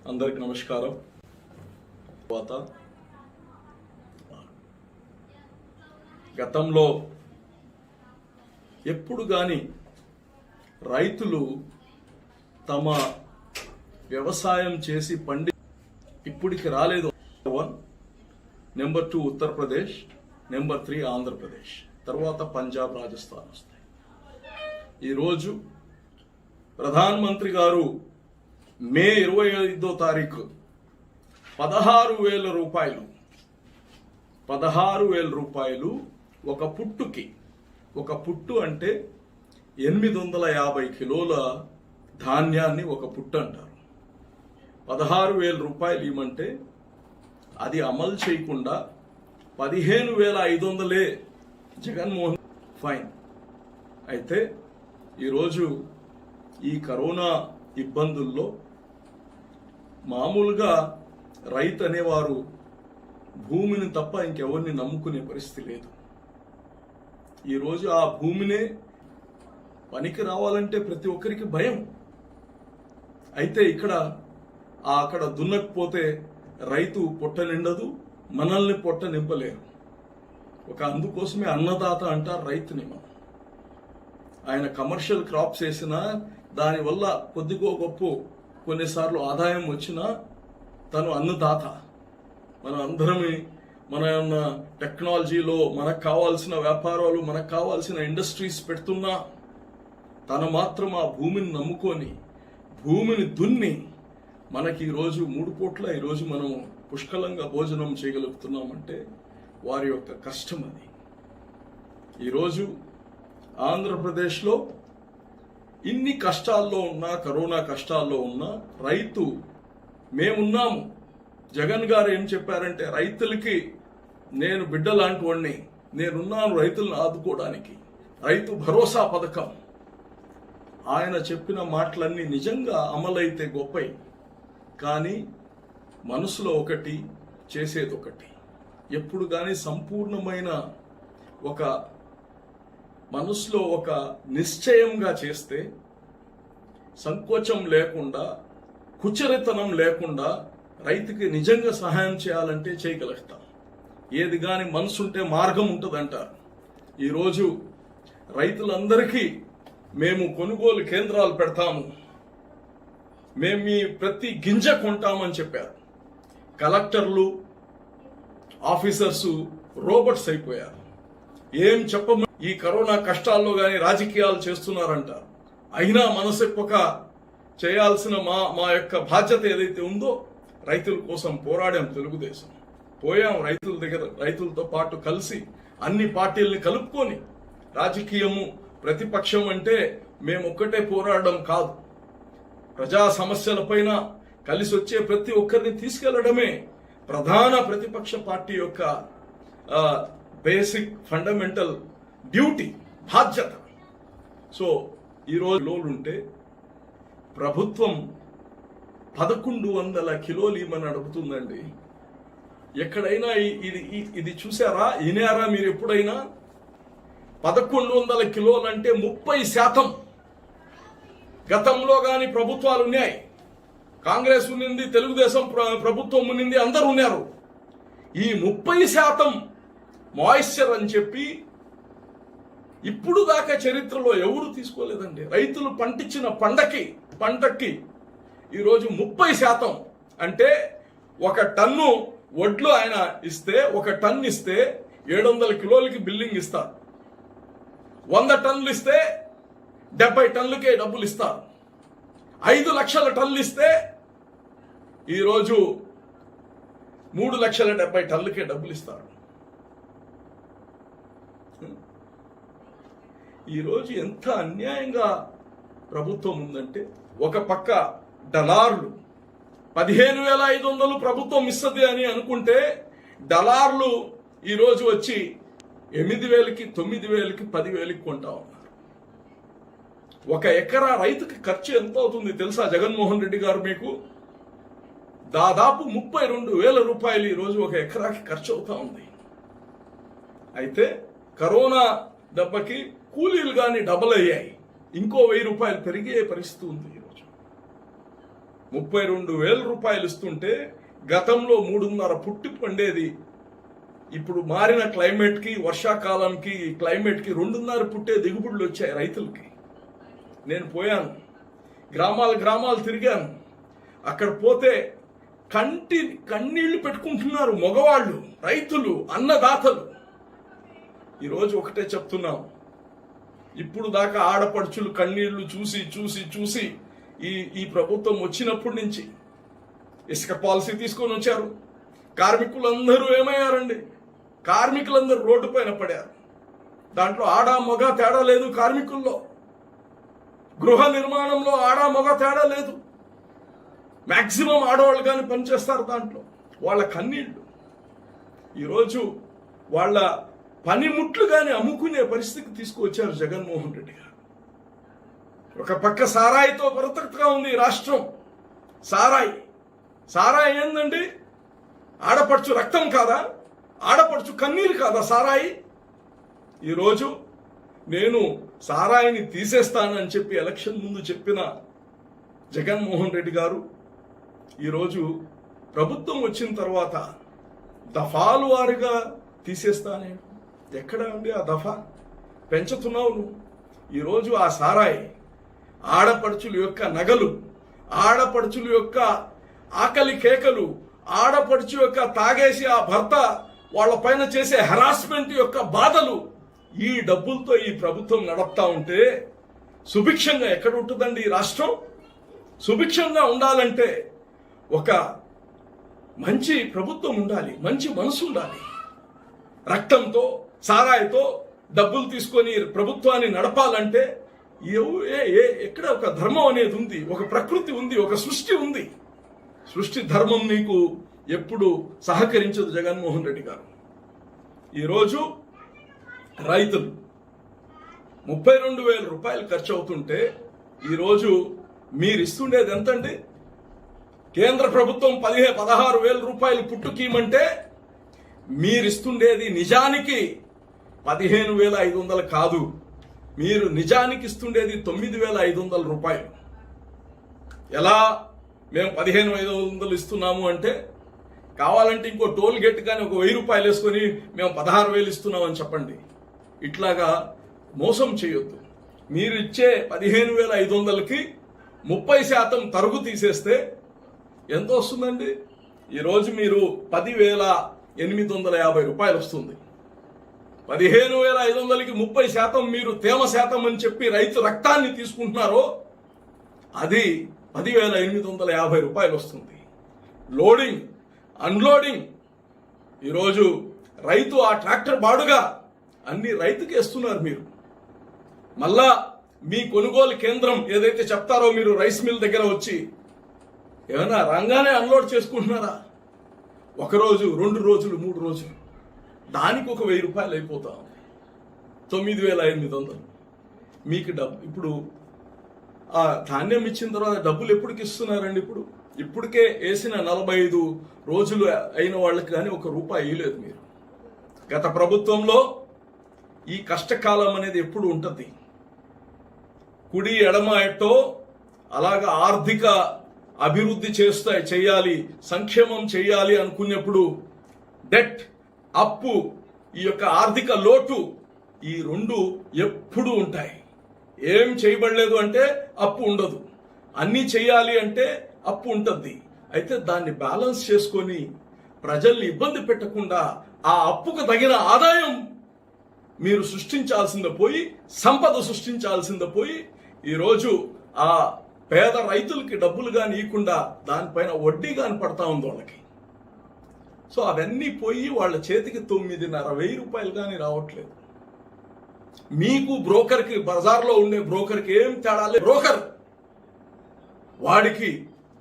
అందరికి నమస్కారం. గతంలో ఎప్పుడు కానీ రైతులు తమ వ్యవసాయం చేసి ఇప్పటికి రాలేదు. నెంబర్ 2 ఉత్తరప్రదేశ్, నెంబర్ 3 ఆంధ్రప్రదేశ్, తర్వాత పంజాబ్, రాజస్థాన్ వస్తాయి. ఈరోజు ప్రధానమంత్రి గారు మే 25వ తారీఖు 16,000 రూపాయలు ఒక పుట్టుకి, ఒక పుట్టు అంటే 850 కిలోల ధాన్యాన్ని ఒక పుట్టు అంటారు. 16,000 రూపాయలు ఇవ్వమంటే అది అమలు చేయకుండా 15,500 జగన్మోహన్ ఫైన్. అయితే ఈరోజు ఈ కరోనా ఇబ్బందుల్లో మామూలుగా రైతు అనేవారు భూమిని తప్ప ఇంకెవరిని నమ్ముకునే పరిస్థితి లేదు. ఈరోజు ఆ భూమినే పనికి రావాలంటే ప్రతి ఒక్కరికి భయం. అయితే అక్కడ దున్నకపోతే రైతు పొట్ట నిండదు, మనల్ని పొట్ట నింపలేరు. అందుకోసమే అన్నదాత అంటారు రైతుని. ఆయన కమర్షియల్ క్రాప్స్ వేసినా దానివల్ల కొద్దిగో గొప్ప కొన్నిసార్లు ఆదాయం వచ్చినా తను అన్నదాత. మనం అందరమే మన టెక్నాలజీలో మనకు కావాల్సిన వ్యాపారాలు, మనకు కావాల్సిన ఇండస్ట్రీస్ పెడుతున్నా తను మాత్రం ఆ భూమిని నమ్ముకొని భూమిని దున్ని మనకి ఈరోజు 3 పూట్ల ఈరోజు మనం పుష్కలంగా భోజనం చేయగలుగుతున్నామంటే వారి యొక్క కష్టం అది. ఈరోజు ఆంధ్రప్రదేశ్లో ఇన్ని కష్టాల్లో ఉన్నా, కరోనా కష్టాల్లో ఉన్నా రైతు మేమున్నాము. జగన్ గారు ఏం చెప్పారంటే రైతులకి నేను బిడ్డ లాంటి వాడిని, నేనున్నాను రైతులను ఆదుకోవడానికి. రైతు భరోసా పథకం, ఆయన చెప్పిన మాటలన్నీ నిజంగా అమలైతే గొప్పయి. కానీ మనసులో ఒకటి, చేసేది ఒకటి. ఎప్పుడు కానీ సంపూర్ణమైన ఒక మనసులో ఒక నిశ్చయంగా చేస్తే, సంకోచం లేకుండా, కుచరితనం లేకుండా రైతుకి నిజంగా సహాయం చేయాలంటే చేయగలుగుతాం. ఏది కానీ మనసుంటే మార్గం ఉంటుందంటారు. ఈరోజు రైతులందరికీ మేము కొనుగోలు కేంద్రాలు పెడతాము, మేము మీ ప్రతి గింజ కొంటామని చెప్పారు. కలెక్టర్లు, ఆఫీసర్సు రోబోట్స్ అయిపోయారు. ఏం చెప్పము, ఈ కరోనా కష్టాల్లో కానీ రాజకీయాలు చేస్తున్నారంటారు. అయినా మనసెప్పక చేయాల్సిన మా యొక్క బాధ్యత ఏదైతే ఉందో రైతుల కోసం పోరాడాం. తెలుగుదేశం పోయాం రైతుల దగ్గర, రైతులతో పాటు కలిసి అన్ని పార్టీల్ని కలుపుకొని. రాజకీయము, ప్రతిపక్షం అంటే మేము ఒక్కటే పోరాడడం కాదు, ప్రజా సమస్యలపైన కలిసి వచ్చే ప్రతి ఒక్కరిని తీసుకెళ్లడమే ప్రధాన ప్రతిపక్ష పార్టీ యొక్క బేసిక్ ఫండమెంటల్ డ్యూటీ, బాధ్యత. సో ఈరోజు లోలుంటే ప్రభుత్వం 1,100 కిలోలు ఇవ్వమని అడుగుతుందండి. ఎక్కడైనా ఇది చూసారా, వినారా మీరు ఎప్పుడైనా? 1,100 కిలోలు అంటే 30%. గతంలో కానీ ప్రభుత్వాలు ఉన్నాయి, కాంగ్రెస్ ఉన్నింది, తెలుగుదేశం ప్రభుత్వం ఉన్నింది, అందరూ ఉన్నారు. ఈ 30% మాయిశ్చర్ అని చెప్పి ఇప్పుడు దాకా చరిత్రలో ఎవరు తీసుకోలేదండి. రైతులు పండించిన పంటకి ఈరోజు 30% అంటే 1 టన్ను వడ్లు ఆయన ఇస్తే, 1 టన్ను ఇస్తే 700 కిలోలకి బిల్లింగ్ ఇస్తారు. 100 టన్నులు ఇస్తే 70 టన్నులకే డబ్బులు ఇస్తారు. 5 లక్షల టన్నులు ఇస్తే ఈరోజు 3,70,000 టన్నులకే డబ్బులు ఇస్తారు. ఈరోజు ఎంత అన్యాయంగా ప్రభుత్వం ఉందంటే, ఒక పక్క డలార్లు 15,500 ప్రభుత్వం ఇస్తుంది అని అనుకుంటే డలార్లు ఈరోజు వచ్చి 8,000కి, 9,000కి, 10,000కి కొంటా ఉన్నారు. 1 ఎకరా రైతుకి ఖర్చు ఎంత అవుతుంది తెలుసా జగన్మోహన్ రెడ్డి గారు మీకు? దాదాపు 32,000 రూపాయలు ఈరోజు 1 ఎకరాకి ఖర్చు అవుతా ఉంది. అయితే కరోనా దెబ్బకి కూలీలు కానీ డబల్ అయ్యాయి, ఇంకో 1,000 రూపాయలు పెరిగే పరిస్థితి ఉంది ఈరోజు. 32,000 ఇస్తుంటే గతంలో 3.5 పుట్టి పండేది. ఇప్పుడు మారిన క్లైమేట్కి, వర్షాకాలంకి, క్లైమేట్కి 2.5 పుట్టే దిగుబడులు వచ్చాయి రైతులకి. నేను పోయాను, గ్రామాలు తిరిగాను. అక్కడ పోతే కన్నీళ్లు పెట్టుకుంటున్నారు మగవాళ్ళు, రైతులు, అన్నదాతలు. ఈరోజు ఒకటే చెప్తున్నాం, ఇప్పుడు దాకా ఆడపడుచులు కన్నీళ్లు చూసి ఈ ప్రభుత్వం వచ్చినప్పటి నుంచి ఇసుక పాలసీ తీసుకొని వచ్చారు. కార్మికులందరూ ఏమయ్యారండి? కార్మికులందరూ రోడ్డు పైన పడారు. దాంట్లో ఆడా మగ తేడా లేదు. కార్మికుల్లో, గృహ నిర్మాణంలో ఆడా మగ తేడా లేదు. మ్యాక్సిమం ఆడవాళ్ళు కానీ పనిచేస్తారు దాంట్లో. వాళ్ళ కన్నీళ్లు ఈరోజు వాళ్ళ పనిముట్లు కానీ అమ్ముకునే పరిస్థితికి తీసుకువచ్చారు జగన్మోహన్ రెడ్డి గారు. ఒక పక్క సారాయితో పరతగా ఉంది రాష్ట్రం. సారాయి ఏందండి? ఆడపడుచు రక్తం కాదా? ఆడపడుచు కన్నీరు కాదా సారాయి? ఈరోజు నేను సారాయిని తీసేస్తానని చెప్పి ఎలక్షన్ ముందు చెప్పిన జగన్మోహన్ రెడ్డి గారు ఈరోజు ప్రభుత్వం వచ్చిన తర్వాత దఫాలు వారిగా తీసేస్తానే. ఎక్కడ అండి ఆ దఫా? పెంచుతున్నావు నువ్వు. ఈరోజు ఆ సారాయి ఆడపడుచుల యొక్క నగలు, ఆడపడుచుల యొక్క ఆకలి కేకలు, ఆడపడుచు యొక్క తాగేసి ఆ భర్త వాళ్ళ పైన చేసే హెరాస్మెంట్ యొక్క బాధలు, ఈ డబ్బులతో ఈ ప్రభుత్వం నడుపుతా ఉంటే సుభిక్షంగా ఎక్కడ ఉంటుందండి ఈ రాష్ట్రం? సుభిక్షంగా ఉండాలంటే ఒక మంచి ప్రభుత్వం ఉండాలి, మంచి మనసు ఉండాలి. రక్తంతో, సారాయితో డబ్బులు తీసుకొని ప్రభుత్వాన్ని నడపాలంటే ఎక్కడ ఒక ధర్మం అనేది ఉంది, ఒక ప్రకృతి ఉంది, ఒక సృష్టి ఉంది. సృష్టి ధర్మం నీకు ఎప్పుడు సహకరించదు జగన్మోహన్ రెడ్డి గారు. ఈరోజు రైతులు 32,000 రూపాయలు ఖర్చు అవుతుంటే ఈరోజు మీరు ఇస్తుండేది ఎంతండి? కేంద్ర ప్రభుత్వం 16,000 రూపాయలు పుట్టుకీమంటే మీరిస్తుండేది నిజానికి 15,500 కాదు. మీరు నిజానికి ఇస్తుండేది 9,500 రూపాయలు. ఎలా మేము 15,500 ఇస్తున్నాము అంటే, కావాలంటే ఇంకో టోల్ గేట్ కానీ ఒక 1,000 రూపాయలు వేసుకొని మేము 16,000 ఇస్తున్నామని చెప్పండి. ఇట్లాగా మోసం చేయొద్దు. మీరు ఇచ్చే 15,500కి 30% తరుగు తీసేస్తే ఎంత వస్తుందండి? ఈరోజు మీరు 10,850 రూపాయలు వస్తుంది. 15,500కి 30% మీరు తేమ శాతం అని చెప్పి రైతు రక్తాన్ని తీసుకుంటున్నారో అది 10,850 రూపాయలు వస్తుంది. లోడింగ్, అన్లోడింగ్, ఈరోజు రైతు ఆ ట్రాక్టర్ బాడుగా అన్ని రైతుకి ఇస్తున్నారు. మీరు మళ్ళా మీ కొనుగోలు కేంద్రం ఏదైతే చెప్తారో మీరు రైస్ మిల్ దగ్గర వచ్చి ఏమైనా రంగానే అన్లోడ్ చేసుకుంటున్నారా? 1 రోజు, 2 రోజులు, 3 రోజులు, దానికి ఒక 1,000 రూపాయలు అయిపోతా ఉంది. 9,800 మీకు డబ్బు. ఇప్పుడు ఆ ధాన్యం ఇచ్చిన తర్వాత డబ్బులు ఎప్పటికి ఇస్తున్నారండి? ఇప్పటికే వేసిన 45 రోజులు అయిన వాళ్ళకి కానీ 1 రూపాయి ఇవ్వలేదు మీరు. గత ప్రభుత్వంలో ఈ కష్టకాలం అనేది ఎప్పుడు ఉంటుంది. కుడి ఎడమ ఎట్టో అలాగా ఆర్థిక అభివృద్ధి చేయాలి, సంక్షేమం చేయాలి అనుకున్నప్పుడు డెట్, అప్పు, ఈ యొక్క ఆర్థిక లోటు, ఈ 2 ఎప్పుడు ఉంటాయి. ఏం చేయబడలేదు అంటే అప్పు ఉండదు, అన్నీ చేయాలి అంటే అప్పు ఉంటుంది. అయితే దాన్ని బ్యాలెన్స్ చేసుకొని ప్రజల్ని ఇబ్బంది పెట్టకుండా ఆ అప్పుకు తగిన ఆదాయం మీరు సృష్టించాల్సిందే పోయి, సంపద సృష్టించాల్సిందే పోయి, ఈరోజు ఆ పేద రైతులకి డబ్బులు కానీ ఇవ్వకుండా దానిపైన వడ్డీ కానీ పడతా ఉంది వాళ్ళకి. సో అవన్నీ పోయి వాళ్ళ చేతికి 9,500 రూపాయలు కానీ రావట్లేదు. మీకు బ్రోకర్కి, బజార్లో ఉండే బ్రోకర్కి ఏం తేడా లేదు. బ్రోకర్ వాడికి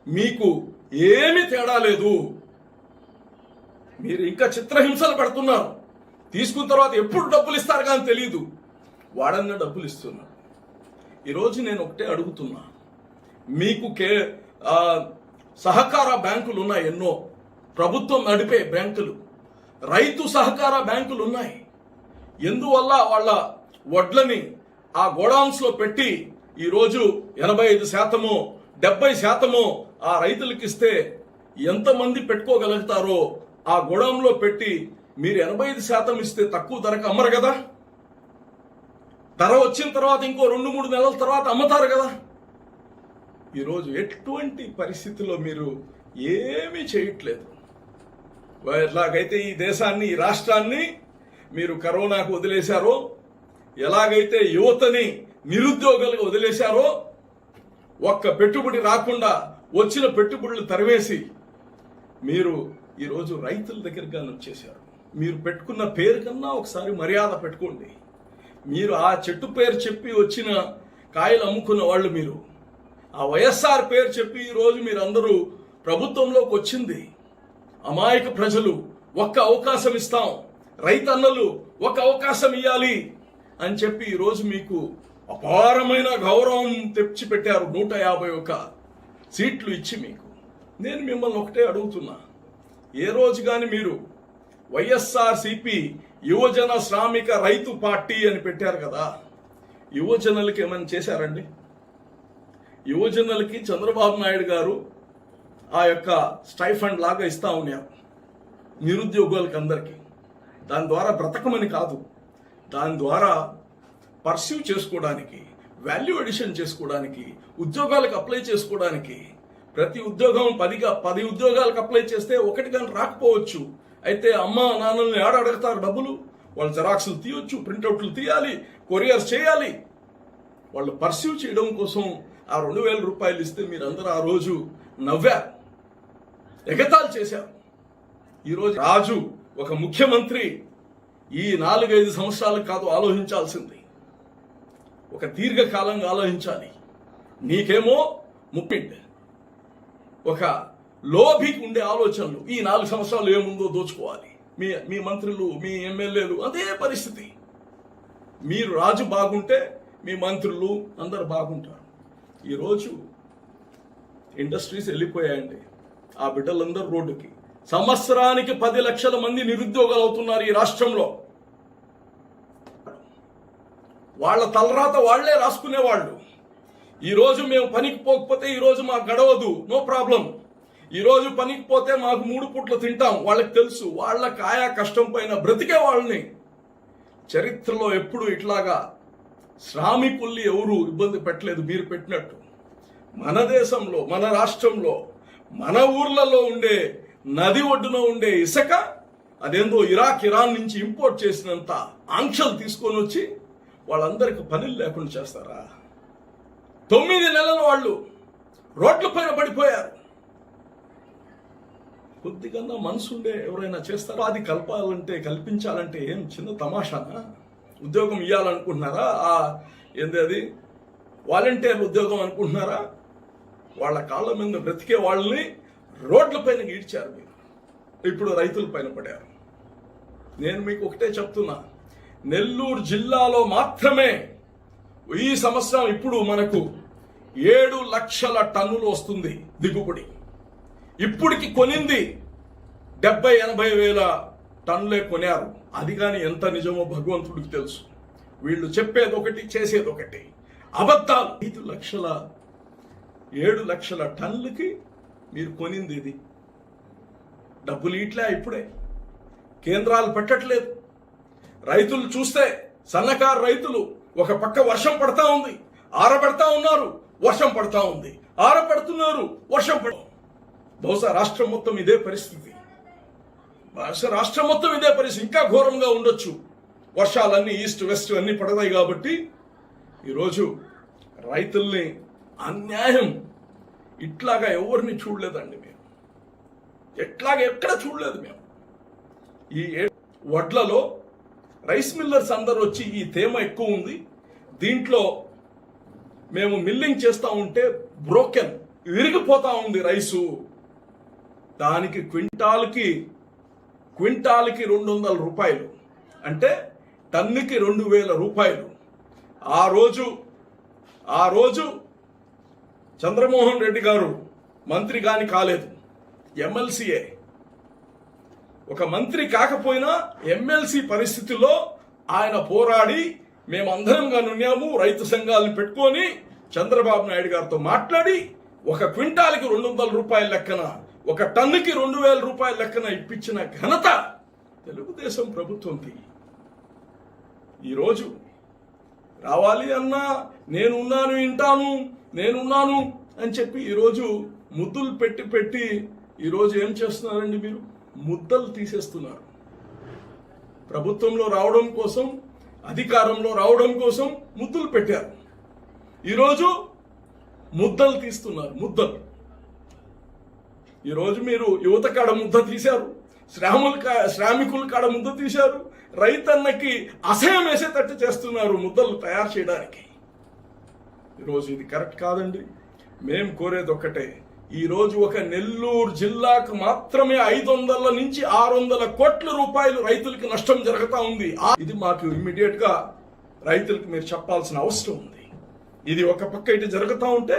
మీకు ఏమి తేడా లేదు. మీరు ఇంకా చిత్రహింసలు పెడుతున్నారు. తీసుకున్న తర్వాత ఎప్పుడు డబ్బులు ఇస్తారు కానీ తెలియదు. వాడన్నా డబ్బులు ఇస్తున్నారు. ఈరోజు నేను ఒకటే అడుగుతున్నా, మీకు సహకార బ్యాంకులు ఉన్నాయి, ఎన్నో ప్రభుత్వం నడిపే బ్యాంకులు, రైతు సహకార బ్యాంకులు ఉన్నాయి. ఎందువల్ల వాళ్ళ వడ్లని ఆ గోడౌన్స్ లో పెట్టి ఈరోజు 85%, 70% ఆ రైతులకు ఇస్తే ఎంతమంది పెట్టుకోగలుగుతారో ఆ గోడౌన్లో పెట్టి మీరు 85% ఇస్తే తక్కువ ధరకు అమ్మరు కదా. ధర వచ్చిన తర్వాత ఇంకో 2-3 నెలల తర్వాత అమ్ముతారు కదా. ఈరోజు ఎటువంటి పరిస్థితుల్లో మీరు ఏమీ చేయట్లేదు. ఎలాగైతే ఈ దేశాన్ని, ఈ రాష్ట్రాన్ని మీరు కరోనాకు వదిలేశారో, ఎలాగైతే యువతని నిరుద్యోగులుగా వదిలేశారో, ఒక్క పెట్టుబడి రాకుండా వచ్చిన పెట్టుబడులు తరివేసి మీరు ఈరోజు రైతుల దగ్గరగా వచ్చేశారు. మీరు పెట్టుకున్న పేరు కన్నా ఒకసారి మర్యాద పెట్టుకోండి. మీరు ఆ చెట్టు పేరు చెప్పి వచ్చిన కాయలు అమ్ముకున్న వాళ్ళు మీరు. ఆ వైఎస్ఆర్ పేరు చెప్పి ఈరోజు మీరందరూ ప్రభుత్వంలోకి వచ్చింది. అమాయక ప్రజలు ఒక్క అవకాశం ఇస్తాం, రైతన్నలు ఒక అవకాశం ఇవ్వాలి అని చెప్పి ఈరోజు మీకు అపారమైన గౌరవం తెచ్చిపెట్టారు. 151 సీట్లు ఇచ్చి మీకు. నేను మిమ్మల్ని ఒకటే అడుగుతున్నా, ఏ రోజు కానీ మీరు వైఎస్ఆర్సీపీ యువజన శ్రామిక రైతు పార్టీ అని పెట్టారు కదా, యువజనులకి ఏమైనా చేశారండి? యువజనులకి చంద్రబాబు నాయుడు గారు ఆ యొక్క స్టైఫండ్ లాగా ఇస్తా ఉన్నారు నిరుద్యోగులకి అందరికీ. దాని ద్వారా బ్రతకమని కాదు, దాని ద్వారా పర్స్యూ చేసుకోవడానికి, వాల్యూ ఎడిషన్ చేసుకోవడానికి, ఉద్యోగాలకు అప్లై చేసుకోవడానికి. ప్రతి ఉద్యోగం 10 ఉద్యోగాలకు అప్లై చేస్తే ఒకటి కానీ రాకపోవచ్చు. అయితే అమ్మ నాన్నల్ని అడుగుతారు డబ్బులు. వాళ్ళు జెరాక్స్లు తీయొచ్చు, ప్రింట్అవుట్లు తీయాలి, కొరియర్ చేయాలి. వాళ్ళు పర్స్యూ చేయడం కోసం ఆ 2000 రూపాయలు ఇస్తే మీరందరూ ఆ రోజు నవ్వారు, ఎగతాళి చేశారు. ఈరోజు రాజు ఒక ముఖ్యమంత్రి ఈ 4-5 సంవత్సరాలకు కాదు ఆలోచించాల్సింది, ఒక దీర్ఘకాలంగా ఆలోచించాలి. నీకేమో ఒక లోభికి ఉండే ఆలోచనలు, ఈ 4 సంవత్సరాలు ఏముందో దోచుకోవాలి. మీ మంత్రులు, మీ ఎమ్మెల్యేలు అదే పరిస్థితి. మీరు రాజు బాగుంటే మీ మంత్రులు అందరు బాగుంటారు. ఈరోజు ఇండస్ట్రీస్ వెళ్ళిపోయాయండి, ఆ బిడ్డలందరూ రోడ్డుకి. సంవత్సరానికి 10 లక్షల మంది నిరుద్యోగులు అవుతున్నారు ఈ రాష్ట్రంలో. వాళ్ళ తలరాత వాళ్లే రాసుకునేవాళ్ళు. ఈరోజు మేము పనికి పోకపోతే ఈరోజు మాకు గడవదు, నో ప్రాబ్లం. ఈరోజు పనికి పోతే మాకు 3 పూట్లు తింటాం. వాళ్ళకి తెలుసు, వాళ్ళ కాయా కష్టం పైన బ్రతికే వాళ్ళని. చరిత్రలో ఎప్పుడు ఇట్లాగా శ్రామికుల్ని ఎవరు ఇబ్బంది పెట్టలేదు మీరు పెట్టినట్టు. మన దేశంలో, మన రాష్ట్రంలో, మన ఊర్లలో ఉండే నది ఒడ్డున ఉండే ఇసుక అదేందో ఇరాన్ నుంచి ఇంపోర్ట్ చేసినంత ఆంక్షలు తీసుకొని వచ్చి వాళ్ళందరికీ పనులు లేకుండా చేస్తారా? 9 నెలలు వాళ్ళు రోడ్ల పైన పడిపోయారు. కొద్దిగా మనసుండే ఎవరైనా చేస్తారా? అది కల్పించాలంటే ఏం చిన్న తమాషానా? ఉద్యోగం ఇవ్వాలనుకుంటున్నారా? అది వాలంటీర్లు ఉద్యోగం అనుకుంటున్నారా? వాళ్ళ కాళ్ళ మీద బ్రతికే వాళ్ళని రోడ్ల పైన ఈడ్చారు మీరు. ఇప్పుడు రైతుల పైన పడారు. నేను మీకు ఒకటే చెప్తున్నా, నెల్లూరు జిల్లాలో మాత్రమే ఈ సంవత్సరం ఇప్పుడు మనకు 7 లక్షల టన్నులు వస్తుంది దిగుబడి. ఇప్పటికి కొనింది 70-80 వేల టన్నులే కొనారు. అది కానీ ఎంత నిజమో భగవంతుడికి తెలుసు. వీళ్ళు చెప్పేది ఒకటి, చేసేది ఒకటి, అబద్ధాలు. 7 లక్షల టన్నులకి మీరు కొనింది ఇది. డబ్బులు ఇట్లా ఇప్పుడే కేంద్రాలు పెట్టట్లేదు. రైతులు చూస్తే సన్నకారు రైతులు ఒక పక్క వర్షం పడతా ఉంది, ఆరబెడతా ఉన్నారు, వర్షం పడతా ఉంది, ఆరబెడుతున్నారు, వర్షం పడ. బహుశా రాష్ట్రం మొత్తం ఇదే పరిస్థితి. ఇంకా ఘోరంగా ఉండొచ్చు. వర్షాలన్నీ ఈస్ట్ వెస్ట్ అన్ని పడతాయి కాబట్టి ఈరోజు రైతుల్ని అన్యాయం ఇట్లాగా ఎవరిని చూడలేదండి మేము. ఎక్కడ చూడలేదు మేము. ఈ వడ్లలో రైస్ మిల్లర్స్ అందరూ వచ్చి ఈ తేమ ఎక్కువ ఉంది, దీంట్లో మేము మిల్లింగ్ చేస్తా ఉంటే బ్రోకెన్ విరిగిపోతా ఉంది రైసు. దానికి క్వింటాల్కి 200 రూపాయలు, అంటే టన్నుకి 2000 రూపాయలు. ఆ రోజు చంద్రమోహన్ రెడ్డి గారు మంత్రి గాని కాలేదు, ఎమ్మెల్సీఏ. ఒక మంత్రి కాకపోయినా ఎమ్మెల్సీ పరిస్థితుల్లో ఆయన పోరాడి మేమందరం ఉన్నాము. రైతు సంఘాలను పెట్టుకొని చంద్రబాబు నాయుడు గారితో మాట్లాడి ఒక క్వింటాల్కి 200 రూపాయల లెక్కన, ఒక టన్నుకి 2000 రూపాయల లెక్కన ఇప్పించిన ఘనత తెలుగుదేశం ప్రభుత్వంకి. ఈరోజు రావాలి అన్నా నేనున్నాను వింటాను, నేనున్నాను అని చెప్పి ఈరోజు ముద్దులు పెట్టి ఈరోజు ఏం చేస్తున్నారండి? మీరు ముద్దలు తీసేస్తున్నారు. ప్రభుత్వంలో రావడం కోసం, అధికారంలో రావడం కోసం ముద్దులు పెట్టారు. ఈరోజు ముద్దలు తీస్తున్నారు. ముద్దలు. ఈరోజు మీరు యువత కాడ ముద్ద తీశారు, శ్రామికుల కాడ ముద్ద తీశారు, రైతన్నకి అసహ్యం వేసేటట్టు చేస్తున్నారు ముద్దలు తయారు చేయడానికి. ఈరోజు ఇది కరెక్ట్ కాదండి. మేం కోరేది ఒక్కటే, ఈరోజు ఒక నెల్లూరు జిల్లాకు మాత్రమే 500 నుంచి 600 కోట్ల రూపాయలు రైతులకి నష్టం జరుగుతూ ఉంది. ఇది మాకు ఇమ్మీడియట్ గా రైతులకు మీరు చెప్పాల్సిన అవసరం ఉంది. ఇది ఒక పక్క ఇటు జరుగుతూ ఉంటే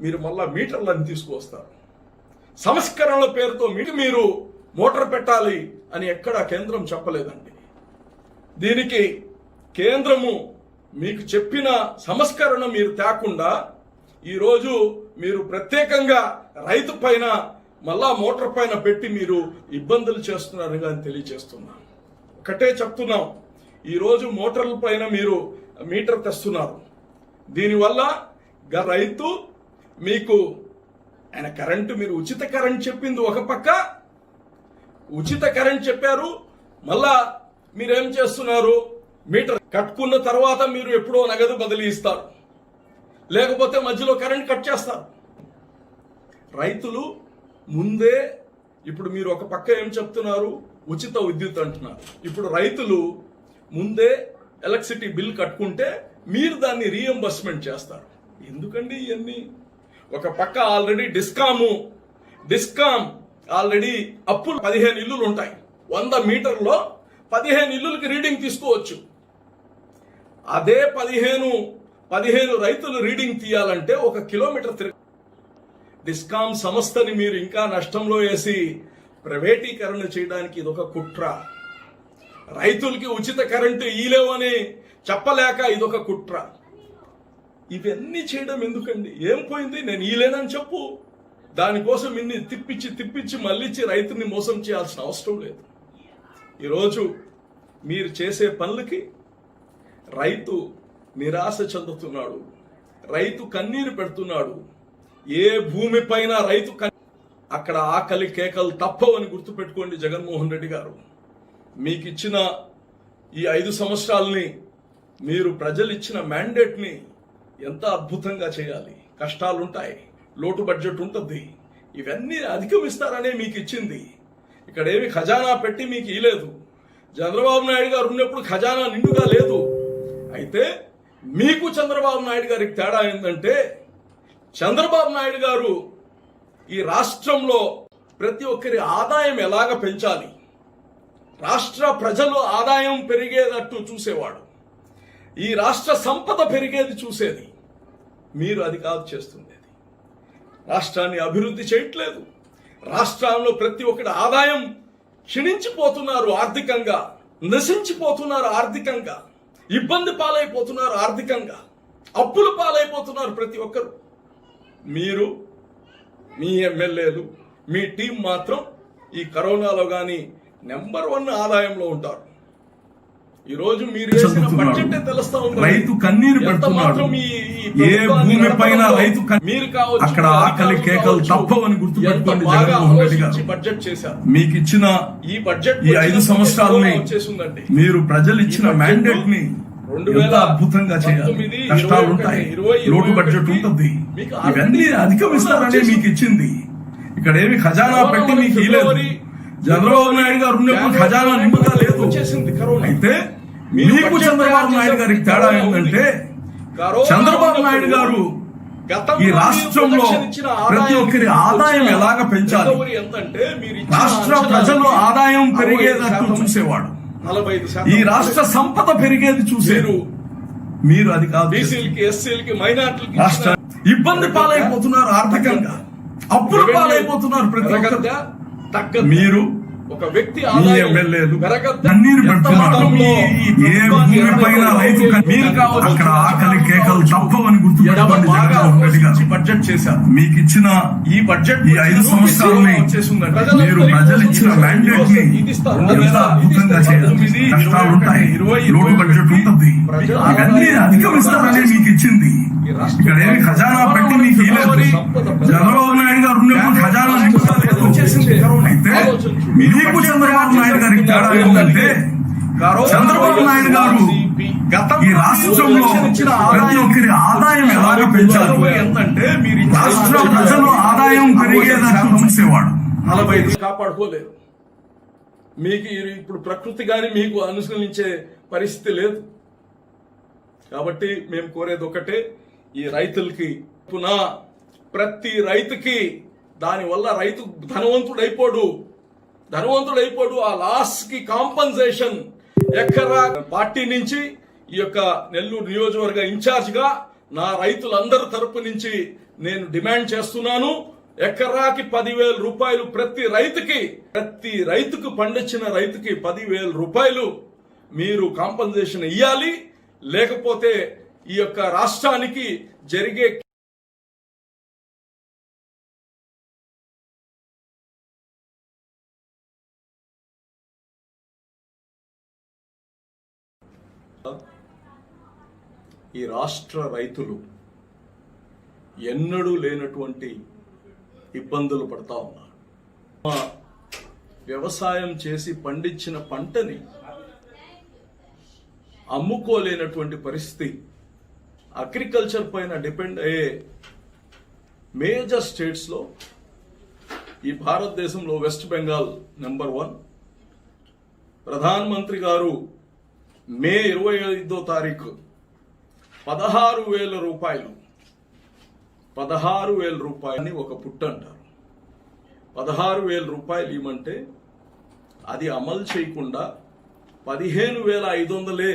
మీరు మళ్ళా మీటర్లను తీసుకువస్తారు. సంస్కరణల పేరుతో మీరు మోటార్ పెట్టాలి అని ఎక్కడా కేంద్రం చెప్పలేదండి. దీనికి కేంద్రము మీకు చెప్పిన సంస్కరణ మీరు తేకుండా ఈరోజు మీరు ప్రత్యేకంగా రైతు పైన మళ్ళా మోటార్ పైన పెట్టి మీరు ఇబ్బందులు చేస్తున్నారని కానీ తెలియజేస్తున్నాం. ఒకటే చెప్తున్నాం, ఈరోజు మోటార్ల పైన మీరు మీటర్ తెస్తున్నారు. దీనివల్ల రైతు మీకు ఆయన కరెంటు, మీరు ఉచిత కరెంట్ చెప్పింది ఒక పక్క, ఉచిత కరెంట్ చెప్పారు, మళ్ళా మీరేం చేస్తున్నారు? మీటర్ కట్టుకున్న తర్వాత మీరు ఎప్పుడో నగదు బదిలీ ఇస్తారు, లేకపోతే మధ్యలో కరెంట్ కట్ చేస్తారు. రైతులు ముందే, ఇప్పుడు మీరు ఒక పక్క ఏం చెప్తున్నారు? ఉచిత విద్యుత్ అంటున్నారు. ఇప్పుడు రైతులు ముందే ఎలక్ట్రిసిటీ బిల్ కట్టుకుంటే మీరు దాన్ని రీఎంబర్స్మెంట్ చేస్తారు. ఎందుకండి ఇవన్నీ? ఒక పక్క ఆల్రెడీ డిస్కామ్ ఆల్రెడీ అప్పులు 15 ఇల్లులు ఉంటాయి. 100 మీటర్లో 15 ఇల్లులకి రీడింగ్ తీసుకోవచ్చు. అదే 15 రైతులు రీడింగ్ తీయాలంటే 1 కిలోమీటర్ డిస్కామ్ సంస్థని మీరు ఇంకా నష్టంలో వేసి ప్రైవేటీకరణ చేయడానికి ఇదొక కుట్ర. రైతులకి ఉచిత కరెంటు ఇలేవని చెప్పలేక ఇదొక కుట్ర. ఇవన్నీ చేయడం ఎందుకండి? ఏం పోయింది? నేను ఈలేనని చెప్పు. దానికోసం ఇన్ని తిప్పించి మళ్ళీ రైతుని మోసం చేయాల్సిన అవసరం లేదు. ఈరోజు మీరు చేసే పనులకి రైతు నిరాశ చెందుతున్నాడు, రైతు కన్నీరు పెడుతున్నాడు. ఏ భూమి పైన రైతు అక్కడ ఆకలి కేకలు తప్పవని గుర్తుపెట్టుకోండి. జగన్మోహన్ రెడ్డి గారు మీకు ఇచ్చిన ఈ 5 సంవత్సరాలని, మీరు ప్రజలు ఇచ్చిన మ్యాండేట్ని ఎంత అద్భుతంగా చేయాలి. కష్టాలుంటాయి, లోటు బడ్జెట్ ఉంటుంది, ఇవన్నీ అధిగమిస్తారనే మీకు ఇచ్చింది. ఇక్కడ ఏమి ఖజానా పెట్టి మీకు ఇలేదు. చంద్రబాబు నాయుడు గారు ఉన్నప్పుడు ఖజానా నిండుగా లేదు. అయితే మీకు చంద్రబాబు నాయుడు గారికి తేడా ఏంటంటే, చంద్రబాబు నాయుడు గారు ఈ రాష్ట్రంలో ప్రతి ఒక్కరి ఆదాయం ఎలాగ పెంచాలి, రాష్ట్ర ప్రజలు ఆదాయం పెరిగేటట్టు చూసేవాడు, ఈ రాష్ట్ర సంపద పెరిగేది చూసేది. మీరు అది కాదు చేస్తుండేది. రాష్ట్రాన్ని అభివృద్ధి చేయట్లేదు. రాష్ట్రంలో ప్రతి ఒక్కరి ఆదాయం క్షీణించిపోతున్నారు, ఆర్థికంగా నశించిపోతున్నారు, ఆర్థికంగా ఇబ్బంది పాలైపోతున్నారు, ఆర్థికంగా అప్పులు పాలైపోతున్నారు ప్రతి ఒక్కరు. మీరు, మీ ఎమ్మెల్యేలు, మీ టీం మాత్రం ఈ కరోనాలో కానీ నెంబర్ 1 ఆదాయంలో ఉంటారు. ఈ రోజు మీరు వేసిన బడ్జెట్ తెలుస్తా ఉంది. రైతు కన్నీరు పెడుతున్నాడు. ఏ భూమి పైన రైతు మీరు కావచ్చు, అక్కడ ఆకలి కేకలు తప్పవని గుర్తుపెట్టుకోండి. జగన్మోహన్ రెడ్డి గారు బడ్జెట్ చేశారు. మీకు ఇచ్చిన ఈ బడ్జెట్ ఈ 5 సంవత్సరాలని మీరు ప్రజలు ఇచ్చిన మ్యాండేట్ ని ఎంత అద్భుతంగా చేయాలి. కష్టాలుంటాయి, లోటు బడ్జెట్ ఉంటుంది, ఇవన్నీ అధిగమిస్తారనే మీకు ఇచ్చింది. ఇక్కడ ఏమి ఖజానా పెట్టి మీకు ఇలేదు. చంద్రబాబు నాయుడు గారు ఉన్నప్పుడు ఖజానా నిండుగా లేదు. అయితే మీకు చంద్రబాబు నాయుడు గారికి తేడా ఏంటంటే, చంద్రబాబు నాయుడు గారు ఈ రాష్ట్రంలో ప్రతి ఒక్కరి ఆదాయం ఎలాగ పెంచాలి, రాష్ట్ర ప్రజలు ఆదాయం పెరిగేటట్టు చూసేవాడు, ఈ రాష్ట్ర సంపద పెరిగేది చూసేరు. మీరు అది కాదు. బీసీలకి, ఎస్సీలకి, మైనార్టీలకి రాష్ట్ర ఇబ్బంది పాలైపోతున్నారు, ఆర్థికంగా అప్పులు పాలైపోతున్నారు ప్రతి ఒక్కరు. మీరు ఒక వ్యక్తి మీ ఎమ్మెల్యేలు కన్నీరు పెడుతున్నారు. ఏ భూమి పైన రైతు మీరు కావచ్చు, అక్కడ ఆకలి కేకలు తప్పవని గుర్తుపెట్టుకోండి. జగన్మోహన్ గారు బడ్జెట్ చేశారు. మీకు ఇచ్చిన ఈ బడ్జెట్ ఈ 5 సంవత్సరాలని మీరు ప్రజలు ఇచ్చిన మ్యాండేట్ ని ఎంత అద్భుతంగా చేయాలి. కష్టాలు ఉంటాయి, లోటు బడ్జెట్ ఉంటుంది, అవన్నీ అధిగమిస్తారని మీకు ఇచ్చింది. ఇక్కడ ఏమి ఖజానా పెట్టి మీకు ఇవ్వలేదు. చంద్రబాబు నాయుడు గారు ఉన్నప్పుడు ఖజానా అయితే మీకు చంద్రబాబు నాయుడు గారికి తేడా ఏంటంటే, చంద్రబాబు నాయుడు గారు ఈ రాష్ట్రంలో ప్రతి ఒక్కరి ఆదాయం ఎలాగ పెంచారు, రాష్ట్ర ప్రజలు ఆదాయం పెరిగేటట్టు చూసేవాడు. 45 కాపాడుకోలేదు. మీకు ఇప్పుడు ప్రకృతి గాని మీకు అనుసరించే పరిస్థితి లేదు. కాబట్టి మేము కోరేది ఒకటే, ఈ రైతులకి ప్రతి రైతుకి దానివల్ల రైతు ధనవంతుడైపోడు. ఆ లాస్ కి కాంపన్సేషన్ ఎక్కడా పార్టీ నుంచి ఈ యొక్క నెల్లూరు నియోజకవర్గ ఇన్ఛార్జ్ గా నా రైతులందరి తరపు నుంచి నేను డిమాండ్ చేస్తున్నాను. ఎకరాకి 10,000 రూపాయలు ప్రతి రైతుకు పండించిన రైతుకి 10,000 రూపాయలు మీరు కాంపన్సేషన్ ఇవ్వాలి. లేకపోతే ఈ యొక్క రాష్ట్రానికి జరిగే ఈ రాష్ట్ర రైతులు ఎన్నడూ లేనటువంటి ఇబ్బందులు పడతా ఉన్నారు. వ్యవసాయం చేసి పండించిన పంటని అమ్ముకోలేనటువంటి పరిస్థితి. అగ్రికల్చర్ పైన డిపెండ్ అయ్యే మేజర్ స్టేట్స్ లో ఈ భారతదేశంలో వెస్ట్ బెంగాల్ నెంబర్ 1. ప్రధానమంత్రి గారు మే 25వ తారీఖు 16,000 రూపాయలని ఒక పుట్ట అంటారు. 16,000 రూపాయలు ఇవ్వమంటే అది అమలు చేయకుండా 15,500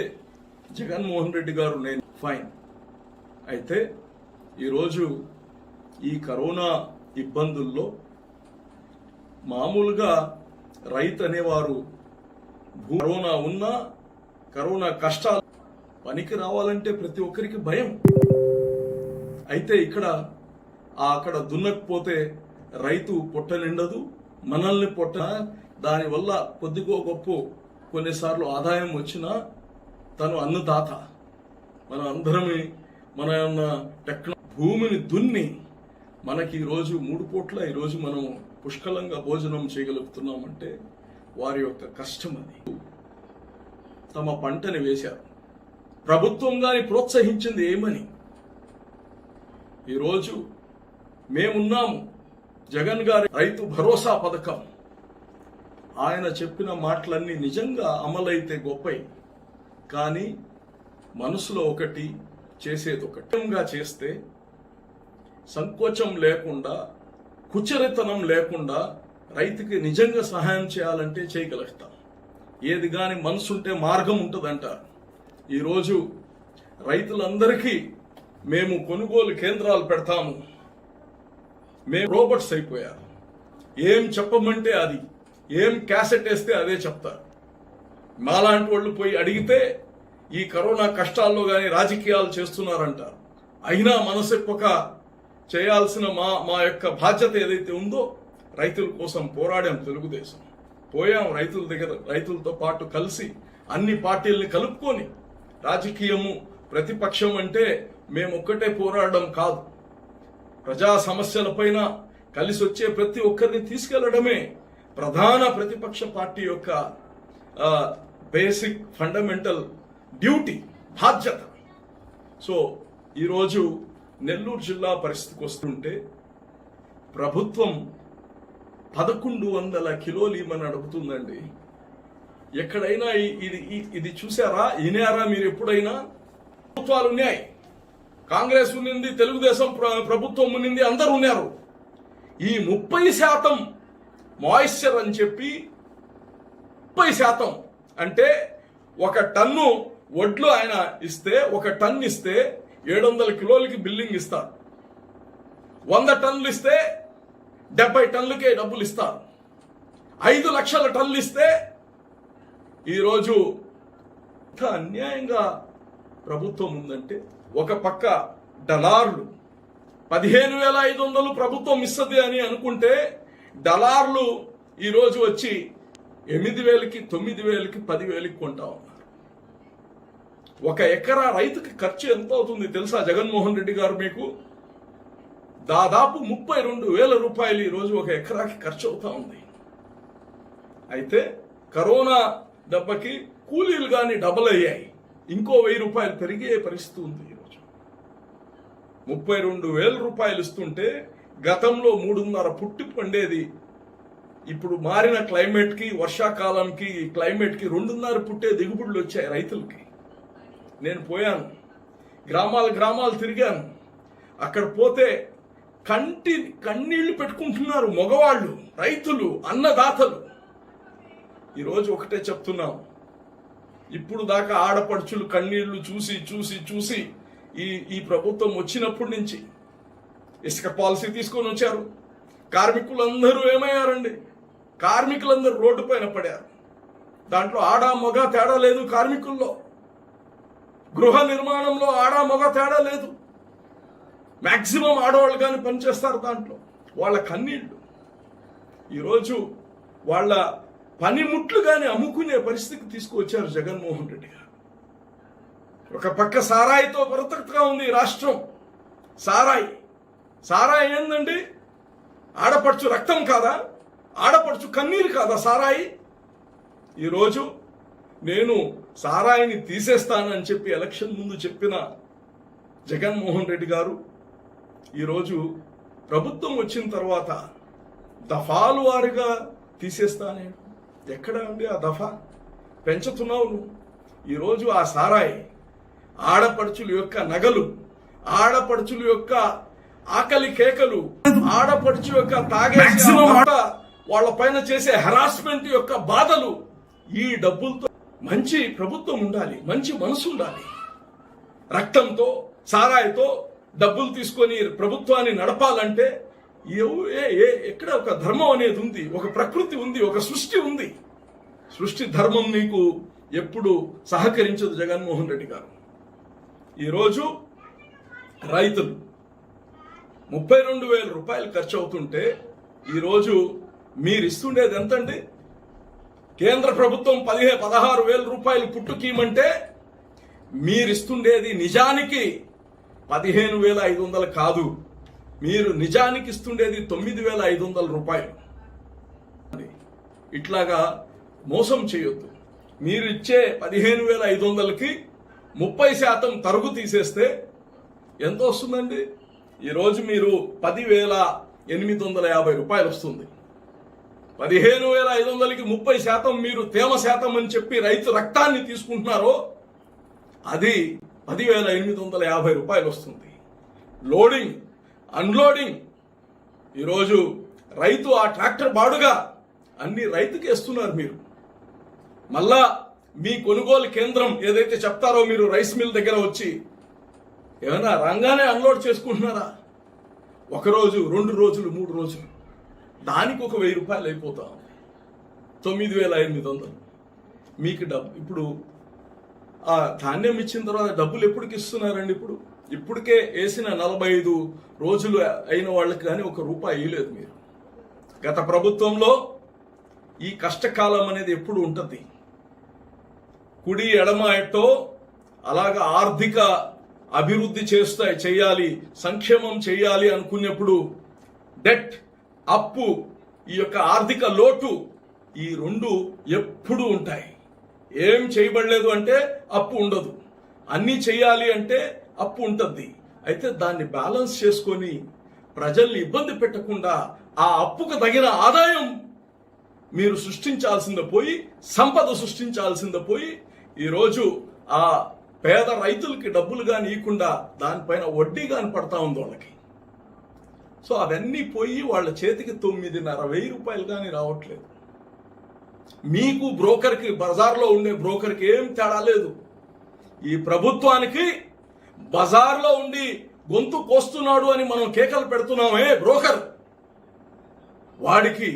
జగన్మోహన్ రెడ్డి గారు నేను ఫైన్. అయితే ఈరోజు ఈ కరోనా ఇబ్బందుల్లో మామూలుగా రైతు అనేవారు కరోనా ఉన్నా కరోనా కష్టాలు పనికి రావాలంటే ప్రతి ఒక్కరికి భయం. అయితే అక్కడ దున్నకపోతే రైతు పొట్ట నిండదు, మనల్ని పొట్ట. దానివల్ల కొద్దిగో గొప్ప కొన్నిసార్లు ఆదాయం వచ్చినా తను అన్నదాత. మన అందరమే మన భూమిని దున్ని మనకి ఈరోజు 3 పూట్ల ఈరోజు మనం పుష్కలంగా భోజనం చేయగలుగుతున్నామంటే వారి యొక్క కష్టం. అది తమ పంటని వేశారు. ప్రభుత్వం గాని ప్రోత్సహించింది ఏమని? ఈరోజు మేమున్నాము. జగన్ గారి రైతు భరోసా పథకం, ఆయన చెప్పిన మాటలన్నీ నిజంగా అమలైతే గొప్పై, కానీ మనసులో ఒకటి చేసేది ఒకటి. చేస్తే సంకోచం లేకుండా, కుచరితనం లేకుండా రైతుకి నిజంగా సహాయం చేయాలంటే చేయగలుగుతాం. ఏది గాని మనసుంటే మార్గం ఉంటుందంటారు. ఈరోజు రైతులందరికీ మేము కొనుగోలు కేంద్రాలు పెడతాము. మేము రోబోట్స్ అయిపోయారు. ఏం చెప్పమంటే అది, ఏం క్యాసెట్ వేస్తే అదే చెప్తారు. మాలాంటి వాళ్ళు పోయి అడిగితే ఈ కరోనా కష్టాల్లో గాని రాజకీయాలు చేస్తున్నారంటారు. అయినా మనసెప్పక చేయాల్సిన మా యొక్క బాధ్యత ఏదైతే ఉందో రైతుల కోసం పోరాడాం. తెలుగుదేశం పోయాం రైతుల దగ్గర, రైతులతో పాటు కలిసి అన్ని పార్టీల్ని కలుపుకొని. రాజకీయము ప్రతిపక్షం అంటే మేమొక్కటే పోరాడడం కాదు, ప్రజా సమస్యలపైన కలిసి వచ్చే ప్రతి ఒక్కరిని తీసుకెళ్లడమే ప్రధాన ప్రతిపక్ష పార్టీ యొక్క బేసిక్ ఫండమెంటల్ డ్యూటీ, బాధ్యత. సో ఈరోజు నెల్లూరు జిల్లా పరిస్థితికి వస్తుంటే ప్రభుత్వం 1,100 కిలోలు ఇవ్వమని అడుగుతుందండి. ఎక్కడైనా ఇది చూసారా, వినారా మీరు ఎప్పుడైనా? ప్రభుత్వాలు ఉన్నాయి, కాంగ్రెస్ ఉన్నింది, తెలుగుదేశం ప్రభుత్వం ఉన్నింది, అందరూ ఉన్నారు. ఈ 30% మాయిశ్చర్ అని చెప్పి 30% అంటే 1 టన్ను వడ్లు ఆయన ఇస్తే, 1 టన్ను ఇస్తే 700 కిలోలకి బిల్లింగ్ ఇస్తారు. 100 టన్నులు ఇస్తే 70 టన్నులకే డబ్బులు ఇస్తారు. 5 లక్షల టన్నులు ఇస్తే ఈరోజు ఇంత అన్యాయంగా ప్రభుత్వం ఉందంటే, ఒక పక్క డలార్లు 15,500 ప్రభుత్వం ఇస్తుంది అని అనుకుంటే డలార్లు ఈరోజు వచ్చి 8,000కి 9,000కి 10,000కి కొంటా ఉన్నారు. ఒక ఎకరా రైతుకి ఖర్చు ఎంత అవుతుంది తెలుసా జగన్మోహన్ రెడ్డి గారు? మీకు దాదాపు 32,000 రూపాయలు ఈరోజు ఒక ఎకరాకి ఖర్చు అవుతా ఉంది. అయితే కరోనా దెబ్బకి కూలీలు కానీ డబల్ అయ్యాయి, ఇంకో 1,000 రూపాయలు పెరిగే పరిస్థితి ఉంది. ఈరోజు 32,000 రూపాయలు ఇస్తుంటే గతంలో 3.5 పుట్టి పండేది, ఇప్పుడు మారిన క్లైమేట్కి, వర్షాకాలంకి, క్లైమేట్కి 2.5 పుట్టే దిగుబడులు వచ్చాయి రైతులకి. నేను పోయాను, గ్రామాలు తిరిగాను. అక్కడ పోతే కన్నీళ్లు పెట్టుకుంటున్నారు మగవాళ్ళు, రైతులు, అన్నదాతలు. ఈరోజు ఒకటే చెప్తున్నాం, ఇప్పుడు దాకా ఆడపడుచులు కన్నీళ్లు చూసి చూసి చూసి ఈ ప్రభుత్వం వచ్చినప్పటి నుంచి ఇసుక పాలసీ తీసుకొని వచ్చారు. కార్మికులందరూ ఏమయ్యారండి? కార్మికులందరూ రోడ్డు పైన పడారు. దాంట్లో ఆడ మగ తేడా లేదు. కార్మికుల్లో, గృహ నిర్మాణంలో ఆడ మగ తేడా లేదు. మాక్సిమం ఆడవాళ్ళు కానీ పనిచేస్తారు దాంట్లో. వాళ్ళ కన్నీళ్లు ఈరోజు వాళ్ళ పనిముట్లు కానీ అమ్ముకునే పరిస్థితికి తీసుకువచ్చారు జగన్మోహన్ రెడ్డి గారు. ఒక పక్క సారాయితో పరితక్తగా ఉంది రాష్ట్రం. సారాయి ఏందండి? ఆడపడుచు రక్తం కాదా? ఆడపడుచు కన్నీరు కాదా సారాయి? ఈరోజు నేను సారాయిని తీసేస్తానని చెప్పి ఎలక్షన్ ముందు చెప్పిన జగన్మోహన్ రెడ్డి గారు ఈరోజు ప్రభుత్వం వచ్చిన తర్వాత దఫాలు వారిగా తీసేస్తానే. ఎక్కడ అండి ఆ దఫా? పెంచుతున్నావు నువ్వు. ఈరోజు ఆ సారాయి ఆడపడుచుల యొక్క నగలు, ఆడపడుచుల యొక్క ఆకలి కేకలు, ఆడపడుచు యొక్క తాగేసి వాళ్ళ పైన చేసే హెరాస్మెంట్ యొక్క బాధలు, ఈ డబ్బులతో మంచి ప్రభుత్వం ఉండాలి, మంచి మనసు ఉండాలి. రక్తంతో, సారాయితో డబ్బులు తీసుకొని ప్రభుత్వాన్ని నడపాలంటే ఎక్కడ ఒక ధర్మం అనేది ఉంది, ఒక ప్రకృతి ఉంది, ఒక సృష్టి ఉంది. సృష్టి ధర్మం నీకు ఎప్పుడు సహకరించదు జగన్మోహన్ రెడ్డి గారు. ఈరోజు రైతులు 32,000 రూపాయలు ఖర్చు అవుతుంటే ఈరోజు మీరు ఇస్తుండేది ఎంతండి? కేంద్ర ప్రభుత్వం 16,000 రూపాయలు పుట్టుకీమంటే మీరిస్తుండేది నిజానికి 15,500 కాదు. మీరు నిజానికి ఇస్తుండేది 9,500 రూపాయలు. ఇట్లాగా మోసం చేయొద్దు. మీరు ఇచ్చే 15,500కి 30% తరుగు తీసేస్తే ఎంత వస్తుందండి? ఈరోజు మీరు 10,850 రూపాయలు వస్తుంది. 15,500కి 30% మీరు తేమ శాతం అని చెప్పి రైతు రక్తాన్ని తీసుకుంటున్నారో అది 10,850 రూపాయలు వస్తుంది. లోడింగ్, అన్లోడింగ్, ఈరోజు రైతు ఆ ట్రాక్టర్ బాడుగా అన్ని రైతుకి ఇస్తున్నారు. మీరు మళ్ళా మీ కొనుగోలు కేంద్రం ఏదైతే చెప్తారో మీరు రైస్ మిల్ దగ్గర వచ్చి ఏమైనా రంగానే అన్లోడ్ చేసుకుంటున్నారా? 1 రోజు, 2 రోజులు, 3 రోజులు, దానికి ఒక 1,000 రూపాయలు అయిపోతా ఉంది. 9,800 మీకు డబ్బు. ఇప్పుడు ఆ ధాన్యం ఇచ్చిన తర్వాత డబ్బులు ఎప్పటికి ఇస్తున్నారండి? ఇప్పటికే వేసిన 45 రోజులు అయిన వాళ్ళకి కానీ 1 రూపాయి ఇవ్వలేదు మీరు. గత ప్రభుత్వంలో ఈ కష్టకాలం అనేది ఎప్పుడు ఉంటుంది. కుడి ఎడమ ఎట్టో అలాగా ఆర్థిక అభివృద్ధి చేయాలి, సంక్షేమం చేయాలి అనుకున్నప్పుడు డెట్, అప్పు, ఈ యొక్క ఆర్థిక లోటు, ఈ 2 ఎప్పుడూ ఉంటాయి. ఏం చేయబడలేదు అంటే అప్పు ఉండదు, అన్నీ చేయాలి అంటే అప్పు ఉంటుంది. అయితే దాన్ని బ్యాలెన్స్ చేసుకొని ప్రజల్ని ఇబ్బంది పెట్టకుండా ఆ అప్పుకు తగిన ఆదాయం మీరు సృష్టించాల్సిందే పోయి, సంపద సృష్టించాల్సిందే పోయి, ఈరోజు ఆ పేద రైతులకి డబ్బులు కానీ ఇవ్వకుండా దానిపైన వడ్డీ కానీ పడతా ఉంది వాళ్ళకి. సో అవన్నీ పోయి వాళ్ళ చేతికి 9,500 రూపాయలు కానీ రావట్లేదు. మీకు బ్రోకర్కి, బజార్లో ఉండే బ్రోకర్కి ఏం తేడా లేదు. ఈ ప్రభుత్వానికి బజార్లో ఉండి గొంతు కోస్తున్నాడు అని మనం కేకలు పెడుతున్నామే బ్రోకర్, వాడికి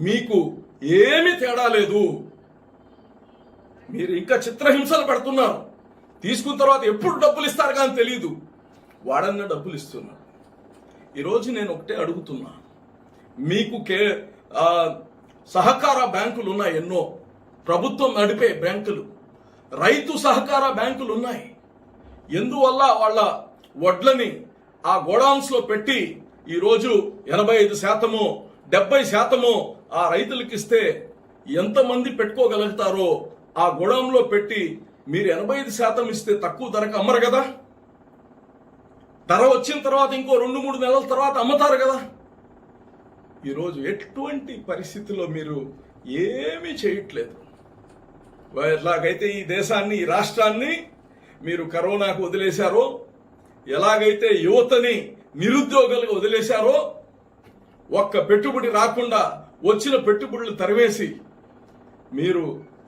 మీకు ఏమీ తేడా లేదు. మీరు ఇంకా చిత్రహింసలు పెడుతున్నారు. తీసుకున్న తర్వాత ఎప్పుడు డబ్బులు ఇస్తారు కానీ తెలియదు. వాడన్న డబ్బులు ఇస్తున్నారు. ఈరోజు నేను ఒకటే అడుగుతున్నా, మీకు సహకార బ్యాంకులు ఉన్నాయి, ఎన్నో ప్రభుత్వం నడిపే బ్యాంకులు, రైతు సహకార బ్యాంకులు ఉన్నాయి. ఎందువల్ల వాళ్ళ వడ్లని ఆ గోడౌన్స్ లో పెట్టి ఈరోజు 85%, 70% ఆ రైతులకు ఇస్తే ఎంతమంది పెట్టుకోగలుగుతారో ఆ గోడౌన్ లో పెట్టి మీరు 85% ఇస్తే తక్కువ ధరకు అమ్మరు కదా. ధర వచ్చిన తర్వాత ఇంకో 2-3 నెలల తర్వాత అమ్ముతారు కదా. ఈరోజు ఎటువంటి పరిస్థితిలో మీరు ఏమీ చేయట్లేదు. ఎలాగైతే ఈ దేశాన్ని, ఈ రాష్ట్రాన్ని మీరు కరోనాకు వదిలేశారో, ఎలాగైతే యువతని నిరుద్యోగులుగా వదిలేశారో, ఒక్క పెట్టుబడి రాకుండా వచ్చిన పెట్టుబడులు తరివేసి మీరు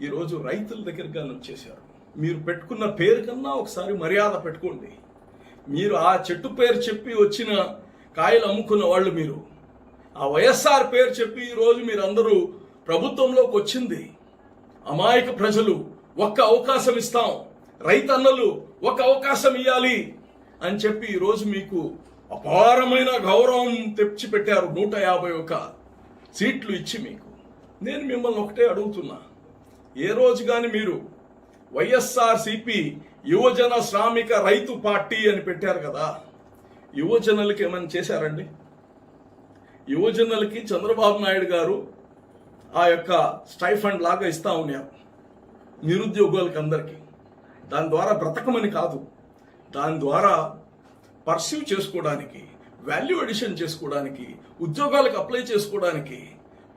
ఈరోజు రైతుల దగ్గరగా వచ్చేశారు. మీరు పెట్టుకున్న పేరు కన్నా ఒకసారి మర్యాద పెట్టుకోండి. మీరు ఆ చెట్టు పేరు చెప్పి వచ్చిన కాయలు అమ్ముకున్న వాళ్ళు, మీరు ఆ వైఎస్ఆర్ పేరు చెప్పి ఈరోజు మీరందరూ ప్రభుత్వంలోకి వచ్చింది. అమాయక ప్రజలు ఒక్క అవకాశం ఇస్తాం, రైతన్నలు ఒక అవకాశం ఇవ్వాలి అని చెప్పి ఈరోజు మీకు అపారమైన గౌరవం తెచ్చిపెట్టారు. 151 సీట్లు ఇచ్చి మీకు. నేను మిమ్మల్ని ఒకటే అడుగుతున్నా, ఏ రోజు కానీ మీరు వైఎస్ఆర్సీపీ యువజన శ్రామిక రైతు పార్టీ అని పెట్టారు కదా, యువజనులకి ఏమైనా చేశారండి? యువజనులకి చంద్రబాబు నాయుడు గారు ఆ యొక్క స్టైఫండ్ లాగా ఇస్తా ఉన్నారు నిరుద్యోగులకి అందరికీ. దాని ద్వారా బ్రతకమని కాదు, దాని ద్వారా పర్సీవ్ చేసుకోవడానికి, వాల్యూ ఎడిషన్ చేసుకోవడానికి, ఉద్యోగాలకు అప్లై చేసుకోవడానికి.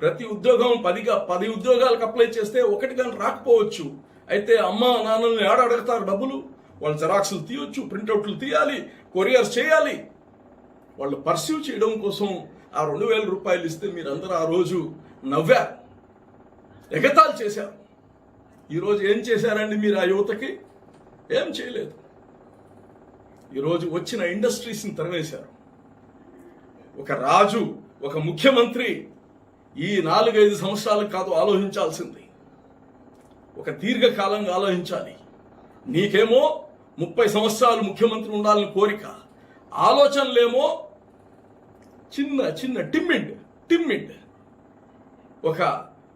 ప్రతి ఉద్యోగం 10 ఉద్యోగాలకు అప్లై చేస్తే ఒకటి కానీ రాకపోవచ్చు. అయితే అమ్మ నాన్నల్ని అడుగుతారు డబ్బులు. వాళ్ళు జెరాక్స్లు తీయొచ్చు, ప్రింట్అవుట్లు తీయాలి, కొరియర్ చేయాలి. వాళ్ళు పర్సీవ్ చేయడం కోసం ఆ 2000 రూపాయలు ఇస్తే మీరందరూ ఆ రోజు నవ్వారు, ఎగతాళి చేశారు. ఈరోజు ఏం చేశారండి మీరు? ఆ యువతకి ఏం చేయలేదు. ఈరోజు వచ్చిన ఇండస్ట్రీస్ని తరివేశారు. ఒక రాజు, ఒక ముఖ్యమంత్రి ఈ 4-5 సంవత్సరాలకు కాదు ఆలోచించాల్సింది, ఒక దీర్ఘకాలంగా ఆలోచించాలి. నీకేమో 30 సంవత్సరాలు ముఖ్యమంత్రి ఉండాలని కోరిక, ఆలోచనలేమో చిన్న చిన్న టిమ్మిడ్ ఒక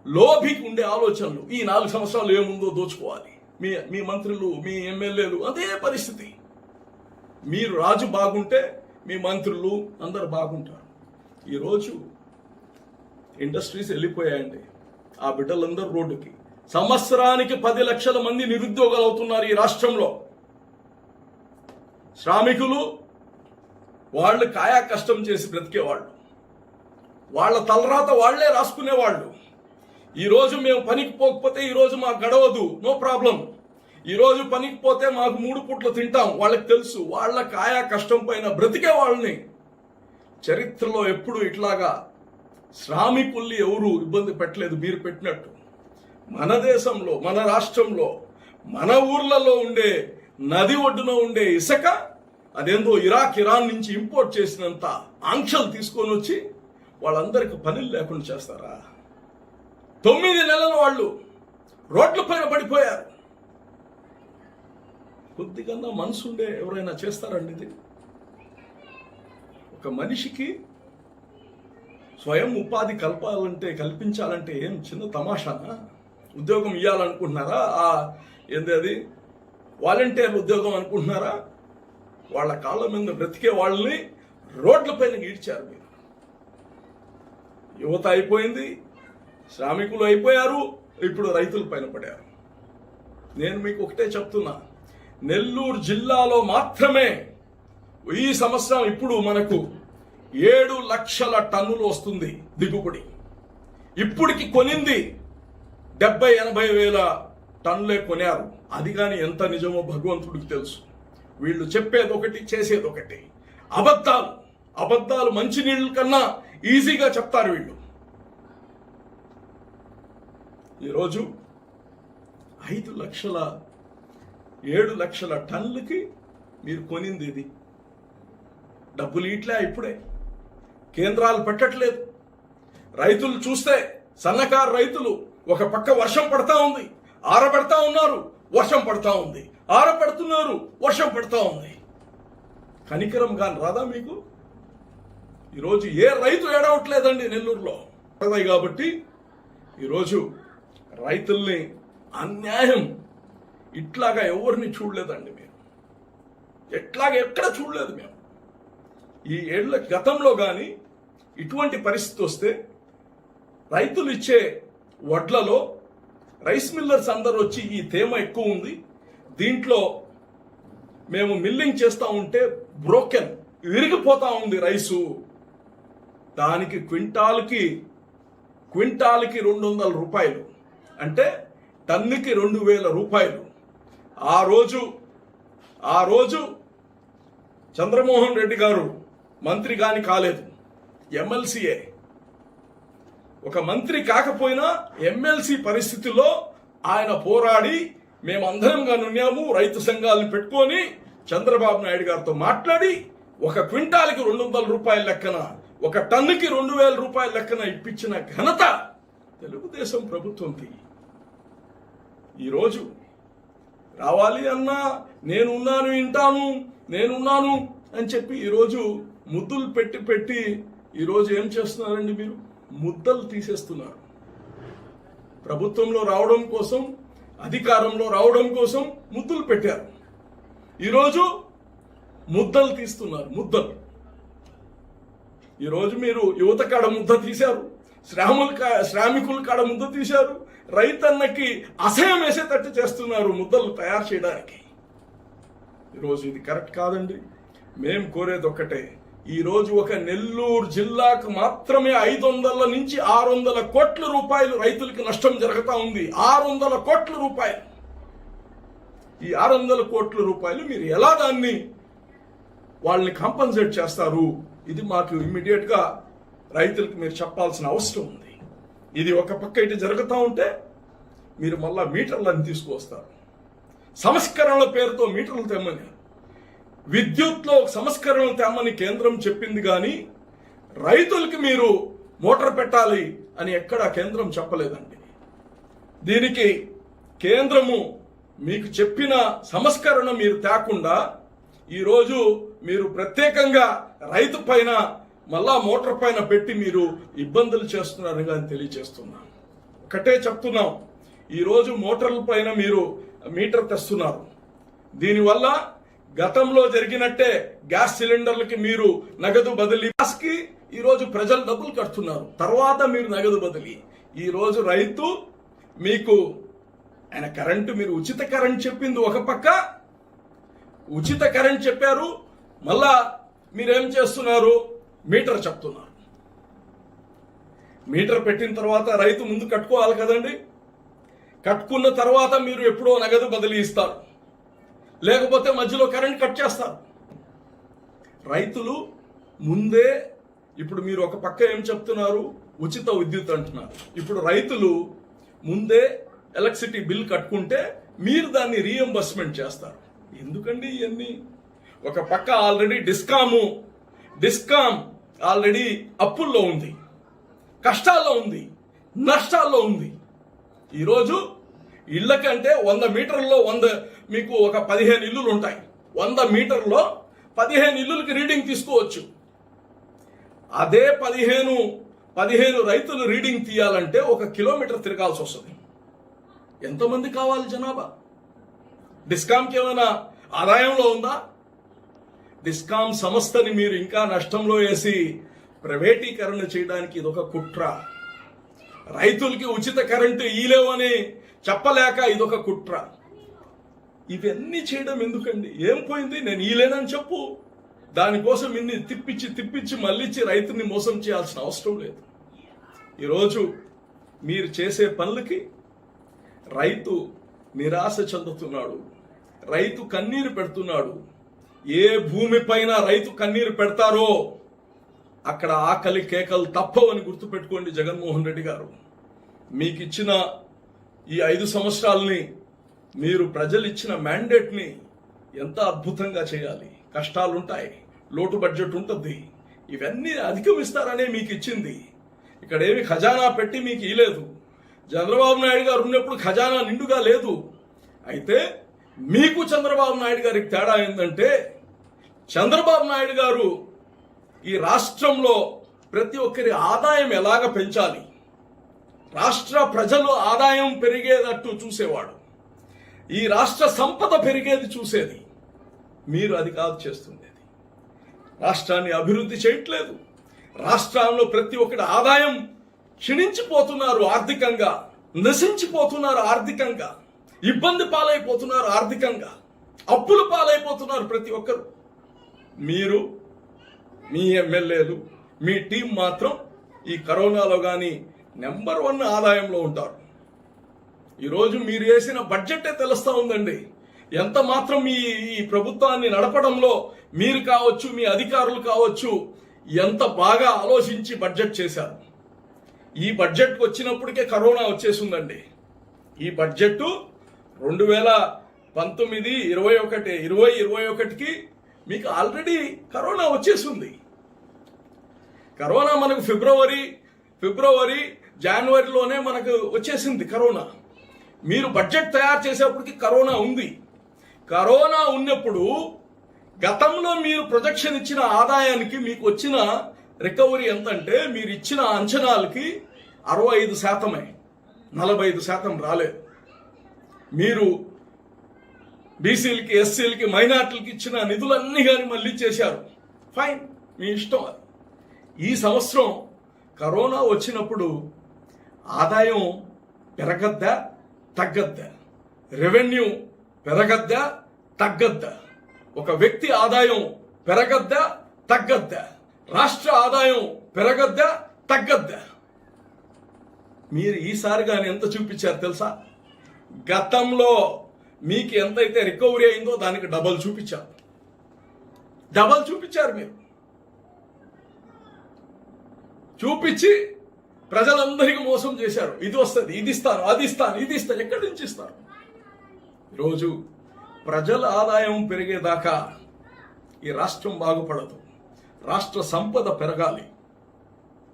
లోభికి ఉండే ఆలోచనలు. ఈ 4 సంవత్సరాలు ఏముందో దోచుకోవాలి. మీ మంత్రులు, మీ ఎమ్మెల్యేలు అదే పరిస్థితి. మీరు రాజు బాగుంటే మీ మంత్రులు అందరు బాగుంటారు. ఈరోజు ఇండస్ట్రీస్ వెళ్ళిపోయాయండి. ఆ బిడ్డలందరూ రోడ్డుకి. సంవత్సరానికి 10 లక్షల మంది నిరుద్యోగులు అవుతున్నారు ఈ రాష్ట్రంలో. శ్రామికులు, వాళ్ళు కాయా కష్టం చేసి బ్రతికేవాళ్ళు, వాళ్ళ తలరాత వాళ్లే రాసుకునేవాళ్ళు. ఈరోజు మేము పనికి పోకపోతే ఈరోజు మాకు గడవదు, నో ప్రాబ్లం. ఈరోజు పనికి పోతే మాకు 3 పూట్లు తింటాం, వాళ్ళకి తెలుసు. వాళ్ళ కాయా కష్టం పైన బ్రతికే వాళ్ళని చరిత్రలో ఎప్పుడు ఇట్లాగా శ్రామికుల్ని ఎవరు ఇబ్బంది పెట్టలేదు మీరు పెట్టినట్టు. మన దేశంలో, మన రాష్ట్రంలో, మన ఊర్లలో ఉండే నది ఒడ్డున ఉండే ఇసుక అదేందో ఇరాన్ నుంచి ఇంపోర్ట్ చేసినంత ఆంక్షలు తీసుకొని వచ్చి వాళ్ళందరికీ పనులు లేకుండా చేస్తారా? 9 నెలలు వాళ్ళు రోడ్ల పైన పడిపోయారు. కొద్దిగా మనసుండే ఎవరైనా చేస్తారండి ఇది? ఒక మనిషికి స్వయం ఉపాధి కల్పించాలంటే ఏం చిన్న తమాషానా? ఉద్యోగం ఇవ్వాలనుకుంటున్నారా? ఏంది అది వాలంటీర్ ఉద్యోగం అనుకుంటున్నారా? వాళ్ళ కాళ్ళ మీద బ్రతికే వాళ్ళని రోడ్ల పైన ఈడ్చారు మీరు. యువత అయిపోయింది, శ్రామికులు అయిపోయారు, ఇప్పుడు రైతుల పైన పడారు. నేను మీకు ఒకటే చెప్తున్నా, నెల్లూరు జిల్లాలో మాత్రమే ఈ సంవత్సరం ఇప్పుడు మనకు 7 లక్షల టన్నులు వస్తుంది దిగుబడి. ఇప్పటికి కొనింది 70-80 వేల టన్నులే కొనారు. అది కానీ ఎంత నిజమో భగవంతుడికి తెలుసు. వీళ్ళు చెప్పేది ఒకటి, చేసేది ఒకటి. అబద్ధాలు మంచినీళ్ళ కన్నా ఈజీగా చెప్తారు వీళ్ళు. ఈరోజు 7 లక్షల టన్నులకి మీరు కొనింది ఇది. డబ్బులు ఇట్లే ఇప్పుడే కేంద్రాలు పెట్టట్లేదు. రైతులు చూస్తే సన్నకారు రైతులు ఒక పక్క వర్షం పడతా ఉంది, ఆరబెడతా ఉన్నారు, వర్షం పడతా ఉంది, ఆరబెడుతున్నారు, వర్షం పడతా ఉంది. కనికరం గాని రాదా మీకు? ఈరోజు ఏ రైతు ఏడవట్లేదండి నెల్లూరులో కాబట్టి ఈరోజు రైతుల్ని అన్యాయం ఇట్లాగా ఎవరిని చూడలేదండి మేము, ఎట్లాగా ఎక్కడ చూడలేదు మేము. ఈ ఏళ్ల గతంలో కానీ ఇటువంటి పరిస్థితి వస్తే రైతులు ఇచ్చే వడ్లలో రైస్ మిల్లర్స్ అందరూ వచ్చి ఈ తేమ ఎక్కువ ఉంది, దీంట్లో మేము మిల్లింగ్ చేస్తూ ఉంటే బ్రోకెన్ విరిగిపోతా ఉంది రైసు, దానికి క్వింటాల్కి 200 రూపాయలు, అంటే టన్నుకి 2000 రూపాయలు. ఆ రోజు చంద్రమోహన్ రెడ్డి గారు మంత్రి గాని కాలేదు, ఎమ్మెల్సీఏ. ఒక మంత్రి కాకపోయినా ఎమ్మెల్సీ పరిస్థితుల్లో ఆయన పోరాడి మేమందరంగా ఉన్నాము, రైతు సంఘాలను పెట్టుకొని చంద్రబాబు నాయుడు గారితో మాట్లాడి ఒక క్వింటాల్కి 200 రూపాయల లెక్కన, ఒక టన్నుకి 2000 రూపాయల లెక్కన ఇప్పించిన ఘనత తెలుగుదేశం ప్రభుత్వంది. ఈరోజు రావాలి అన్నా నేనున్నాను, వింటాను, నేనున్నాను అని చెప్పి ఈరోజు ముద్దులు పెట్టి ఈరోజు ఏం చేస్తున్నారండి? మీరు ముద్దలు తీసేస్తున్నారు. ప్రభుత్వంలో రావడం కోసం, అధికారంలో రావడం కోసం ముద్దులు పెట్టారు, ఈరోజు ముద్దలు తీస్తున్నారు. ముద్దలు ఈరోజు మీరు యువత కాడ ముద్ద తీశారు, శ్రామికుల కాడ ముద్ద తీశారు, రైతన్నకి అసహ్యం వేసేటట్టు చేస్తున్నారు ముద్దలు తయారు చేయడానికి. ఈరోజు ఇది కరెక్ట్ కాదండి. మేం కోరేది ఒక్కటే, ఈరోజు ఒక నెల్లూరు జిల్లాకు మాత్రమే 500 నుంచి 600 కోట్ల రూపాయలు రైతులకి నష్టం జరుగుతూ ఉంది. 600 కోట్ల రూపాయలు. ఈ 600 కోట్ల రూపాయలు మీరు ఎలా దాన్ని వాళ్ళని కాంపన్సేట్ చేస్తారు? ఇది మాకు ఇమ్మీడియట్ గా రైతులకు మీరు చెప్పాల్సిన అవసరం ఉంది. ఇది ఒక పక్క ఇటు జరుగుతూ ఉంటే మీరు మళ్ళా మీటర్లను తీసుకువస్తారు. సంస్కరణల పేరుతో మీటర్లు తెమ్మని, విద్యుత్లో సంస్కరణలు తెమ్మని కేంద్రం చెప్పింది కానీ రైతులకి మీరు మోటార్ పెట్టాలి అని ఎక్కడా కేంద్రం చెప్పలేదండి. దీనికి కేంద్రము మీకు చెప్పిన సంస్కరణ మీరు తేకుండా ఈరోజు మీరు ప్రత్యేకంగా రైతు పైన మళ్ళా మోటార్ పైన పెట్టి మీరు ఇబ్బందులు చేస్తున్నారని కానీ తెలియజేస్తున్నాం. ఒకటే చెప్తున్నాం, ఈరోజు మోటార్ల పైన మీరు మీటర్ తెస్తున్నారు. దీనివల్ల గతంలో జరిగినట్టే గ్యాస్ సిలిండర్లకి మీరు నగదు బదిలీ, గ్యాస్కి ఈరోజు ప్రజలు డబ్బులు కడుతున్నారు, తర్వాత మీరు నగదు బదిలీ. ఈరోజు రైతు మీకు ఆయన కరెంటు, మీరు ఉచిత కరెంట్ చెప్పింది ఒక పక్క, ఉచిత కరెంట్ చెప్పారు, మళ్ళా మీరేం చేస్తున్నారు? మీటర్ చెప్తున్నారు. మీటర్ పెట్టిన తర్వాత రైతు ముందు కట్టుకోవాలి కదండి. కట్టుకున్న తర్వాత మీరు ఎప్పుడో నగదు బదిలీ ఇస్తారు, లేకపోతే మధ్యలో కరెంట్ కట్ చేస్తారు. రైతులు ముందే, ఇప్పుడు మీరు ఒక పక్క ఏం చెప్తున్నారు? ఉచిత విద్యుత్ అంటున్నారు. ఇప్పుడు రైతులు ముందే ఎలక్ట్రిసిటీ బిల్ కట్టుకుంటే మీరు దాన్ని రీఎంబర్స్మెంట్ చేస్తారు. ఎందుకండి ఇవన్నీ? ఒక పక్క ఆల్రెడీ డిస్కామ్ ఆల్రెడీ అప్పుల్లో ఉంది, కష్టాల్లో ఉంది, నష్టాల్లో ఉంది. ఈరోజు ఇళ్ల కంటే 100 మీటర్లలో మీకు ఒక 15 ఇల్లులు ఉంటాయి. 100 మీటర్లో 15 ఇల్లులకి రీడింగ్ తీసుకోవచ్చు. అదే 15 రైతులు రీడింగ్ తీయాలంటే 1 కిలోమీటర్ తిరగాల్సి వస్తుంది. ఎంతమంది కావాలి జనాభా? డిస్కామ్కి ఏమైనా ఆదాయంలో ఉందా? డిస్కాం సంస్థని మీరు ఇంకా నష్టంలో వేసి ప్రైవేటీకరణ చేయడానికి ఇదొక కుట్ర. రైతులకి ఉచిత కరెంటు ఇలేవని చెప్పలేక ఇదొక కుట్ర. ఇవన్నీ చేయడం ఎందుకండి? ఏం పోయింది? నేను ఇలేనని చెప్పు, దానికోసం ఇన్ని తిప్పించి మళ్ళించి రైతుని మోసం చేయాల్సిన అవసరం లేదు. ఈరోజు మీరు చేసే పనులకి రైతు నిరాశ చెందుతున్నాడు, రైతు కన్నీరు పెడుతున్నాడు. ఏ భూమిపైన రైతు కన్నీరు పెడతారో అక్కడ ఆకలి కేకలు తప్పవని గుర్తుపెట్టుకోండి. జగన్మోహన్ రెడ్డి గారు మీకు ఇచ్చిన ఈ 5 సంవత్సరాలని, మీరు ప్రజలు ఇచ్చిన మ్యాండేట్ని ఎంత అద్భుతంగా చేయాలి. కష్టాలుంటాయి, లోటు బడ్జెట్ ఉంటుంది, ఇవన్నీ అధిగమిస్తారనే మీకు ఇచ్చింది. ఇక్కడ ఏమి ఖజానా పెట్టి మీకు ఇలేదు. చంద్రబాబు నాయుడు గారు ఉన్నప్పుడు ఖజానా నిండుగా లేదు. అయితే మీకు చంద్రబాబు నాయుడు గారికి తేడా ఏంటంటే, చంద్రబాబు నాయుడు గారు ఈ రాష్ట్రంలో ప్రతి ఒక్కరి ఆదాయం ఎలాగ పెంచాలి, రాష్ట్ర ప్రజలు ఆదాయం పెరిగేటట్టు చూసేవాడు, ఈ రాష్ట్ర సంపద పెరిగేది చూసేది. మీరు అది కాదు చేస్తుండేది. రాష్ట్రాన్ని అభివృద్ధి చేయట్లేదు. రాష్ట్రంలో ప్రతి ఒక్కరి ఆదాయం క్షీణించిపోతున్నారు, ఆర్థికంగా నశించిపోతున్నారు, ఆర్థికంగా ఇబ్బంది పాలైపోతున్నారు, ఆర్థికంగా అప్పులు పాలైపోతున్నారు ప్రతి ఒక్కరు. మీరు, మీ ఎమ్మెల్యేలు, మీ టీం మాత్రం ఈ కరోనాలో కానీ నెంబర్ 1 ఆదాయంలో ఉంటారు. ఈరోజు మీరు వేసిన బడ్జెటే తెలుస్తా ఉందండి ఎంత మాత్రం ఈ ప్రభుత్వాన్ని నడపడంలో మీరు కావచ్చు, మీ అధికారులు కావచ్చు, ఎంత బాగా ఆలోచించి బడ్జెట్ చేశారు. ఈ బడ్జెట్ వచ్చినప్పటికే కరోనా వచ్చేసిందండి. ఈ బడ్జెట్ 2019, 2021కి మీకు ఆల్రెడీ కరోనా వచ్చేసింది. కరోనా మనకు ఫిబ్రవరి జనవరిలోనే మనకు వచ్చేసింది కరోనా. మీరు బడ్జెట్ తయారు చేసేప్పటికి కరోనా ఉంది. కరోనా ఉన్నప్పుడు గతంలో మీరు ప్రొజెక్షన్ ఇచ్చిన ఆదాయానికి మీకు వచ్చిన రికవరీ ఎంతంటే, మీరు ఇచ్చిన అంచనాలకి 65%, 45% రాలేదు. మీరు బీసీలకి, ఎస్సీలకి, మైనార్టీలకి ఇచ్చిన నిధులన్నీ కానీ మళ్ళీ చేశారు. ఫైన్, మీ ఇష్టం అది. ఈ సంవత్సరం కరోనా వచ్చినప్పుడు ఆదాయం పెరగద్దా తగ్గద్దా? రెవెన్యూ పెరగద్దా తగ్గద్దా? ఒక వ్యక్తి ఆదాయం పెరగద్దా తగ్గద్దా? రాష్ట్ర ఆదాయం పెరగద్దా తగ్గద్దా? మీరు ఈసారి కానీ ఎంత చూపించారు తెలుసా? గతంలో మీకు ఎంతైతే రికవరీ అయిందో దానికి డబల్ చూపించారు. మీరు చూపించి ప్రజలందరికీ మోసం చేశారు. ఇది వస్తుంది, ఇది ఇస్తాను, అది ఇస్తాను, ఇది ఇస్తాను. ఎక్కడి నుంచి ఇస్తారు? ఈరోజు ప్రజల ఆదాయం పెరిగేదాకా ఈ రాష్ట్రం బాగుపడదు. రాష్ట్ర సంపద పెరగాలి.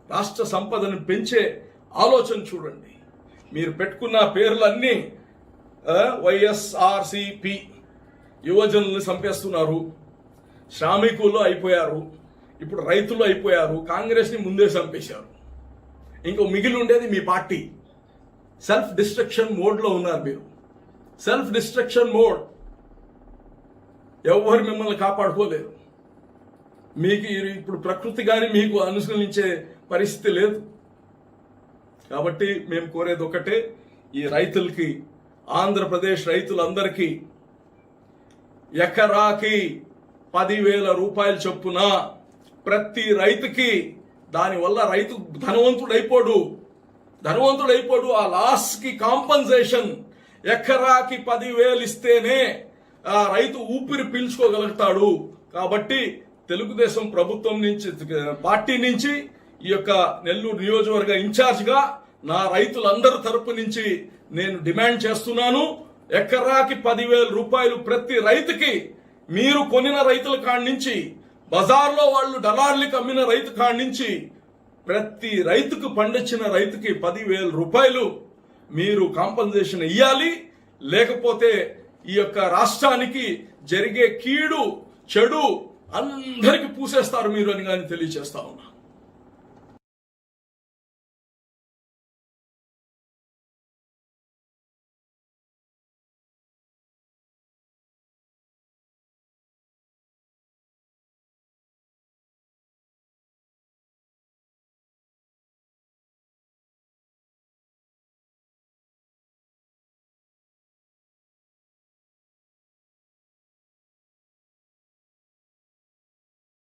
రాష్ట్ర సంపదను పెంచే ఆలోచన చూడండి. మీరు పెట్టుకున్న పేర్లన్నీ వైఎస్ఆర్సిపి, యువజనుల్ని చంపేస్తున్నారు, శ్రామికులు అయిపోయారు, ఇప్పుడు రైతులు అయిపోయారు, కాంగ్రెస్ని ముందే చంపేశారు. ఇంకో మిగిలి ఉండేది మీ పార్టీ. సెల్ఫ్ డిస్ట్రక్షన్ మోడ్లో ఉన్నారు మీరు. Self destruction mode. ఎవరు మిమ్మల్ని కాపాడుకోలేరు. మీకు ఇప్పుడు ప్రకృతి కానీ మీకు అనుసరించే పరిస్థితి లేదు. కాబట్టి మేము కోరేది ఒకటే, ఈ రైతులకి, ఆంధ్రప్రదేశ్ రైతులందరికీ ఎకరాకి 10,000 రూపాయలు చొప్పున ప్రతి రైతుకి. దానివల్ల రైతు ధనవంతుడైపోడు. ఆ లాస్ కి కాంపన్సేషన్ ఎకరాకి 10,000 ఇస్తేనే ఆ రైతు ఊపిరి పీల్చుకోగలుగుతాడు. కాబట్టి తెలుగుదేశం ప్రభుత్వం నుంచి, పార్టీ నుంచి, ఈ యొక్క నెల్లూరు నియోజకవర్గ ఇన్ఛార్జిగా నా రైతులందరి తరపు నుంచి నేను డిమాండ్ చేస్తున్నాను. ఎకరాకి 10,000 రూపాయలు ప్రతి రైతుకి. మీరు కొనిన రైతుల కాడి నుంచి, బజార్లో వాళ్ళు డలార్లకి అమ్మిన రైతు కాడి నుంచి, ప్రతి రైతుకు, పండించిన రైతుకి 10,000 రూపాయలు మీరు కాంపన్సేషన్ ఇవ్వాలి. లేకపోతే ఈ యొక్క రాష్ట్రానికి జరిగే కీడు, చెడు అందరికి పూసేస్తారు మీరు అని కానీ తెలియజేస్తా ఉన్నా.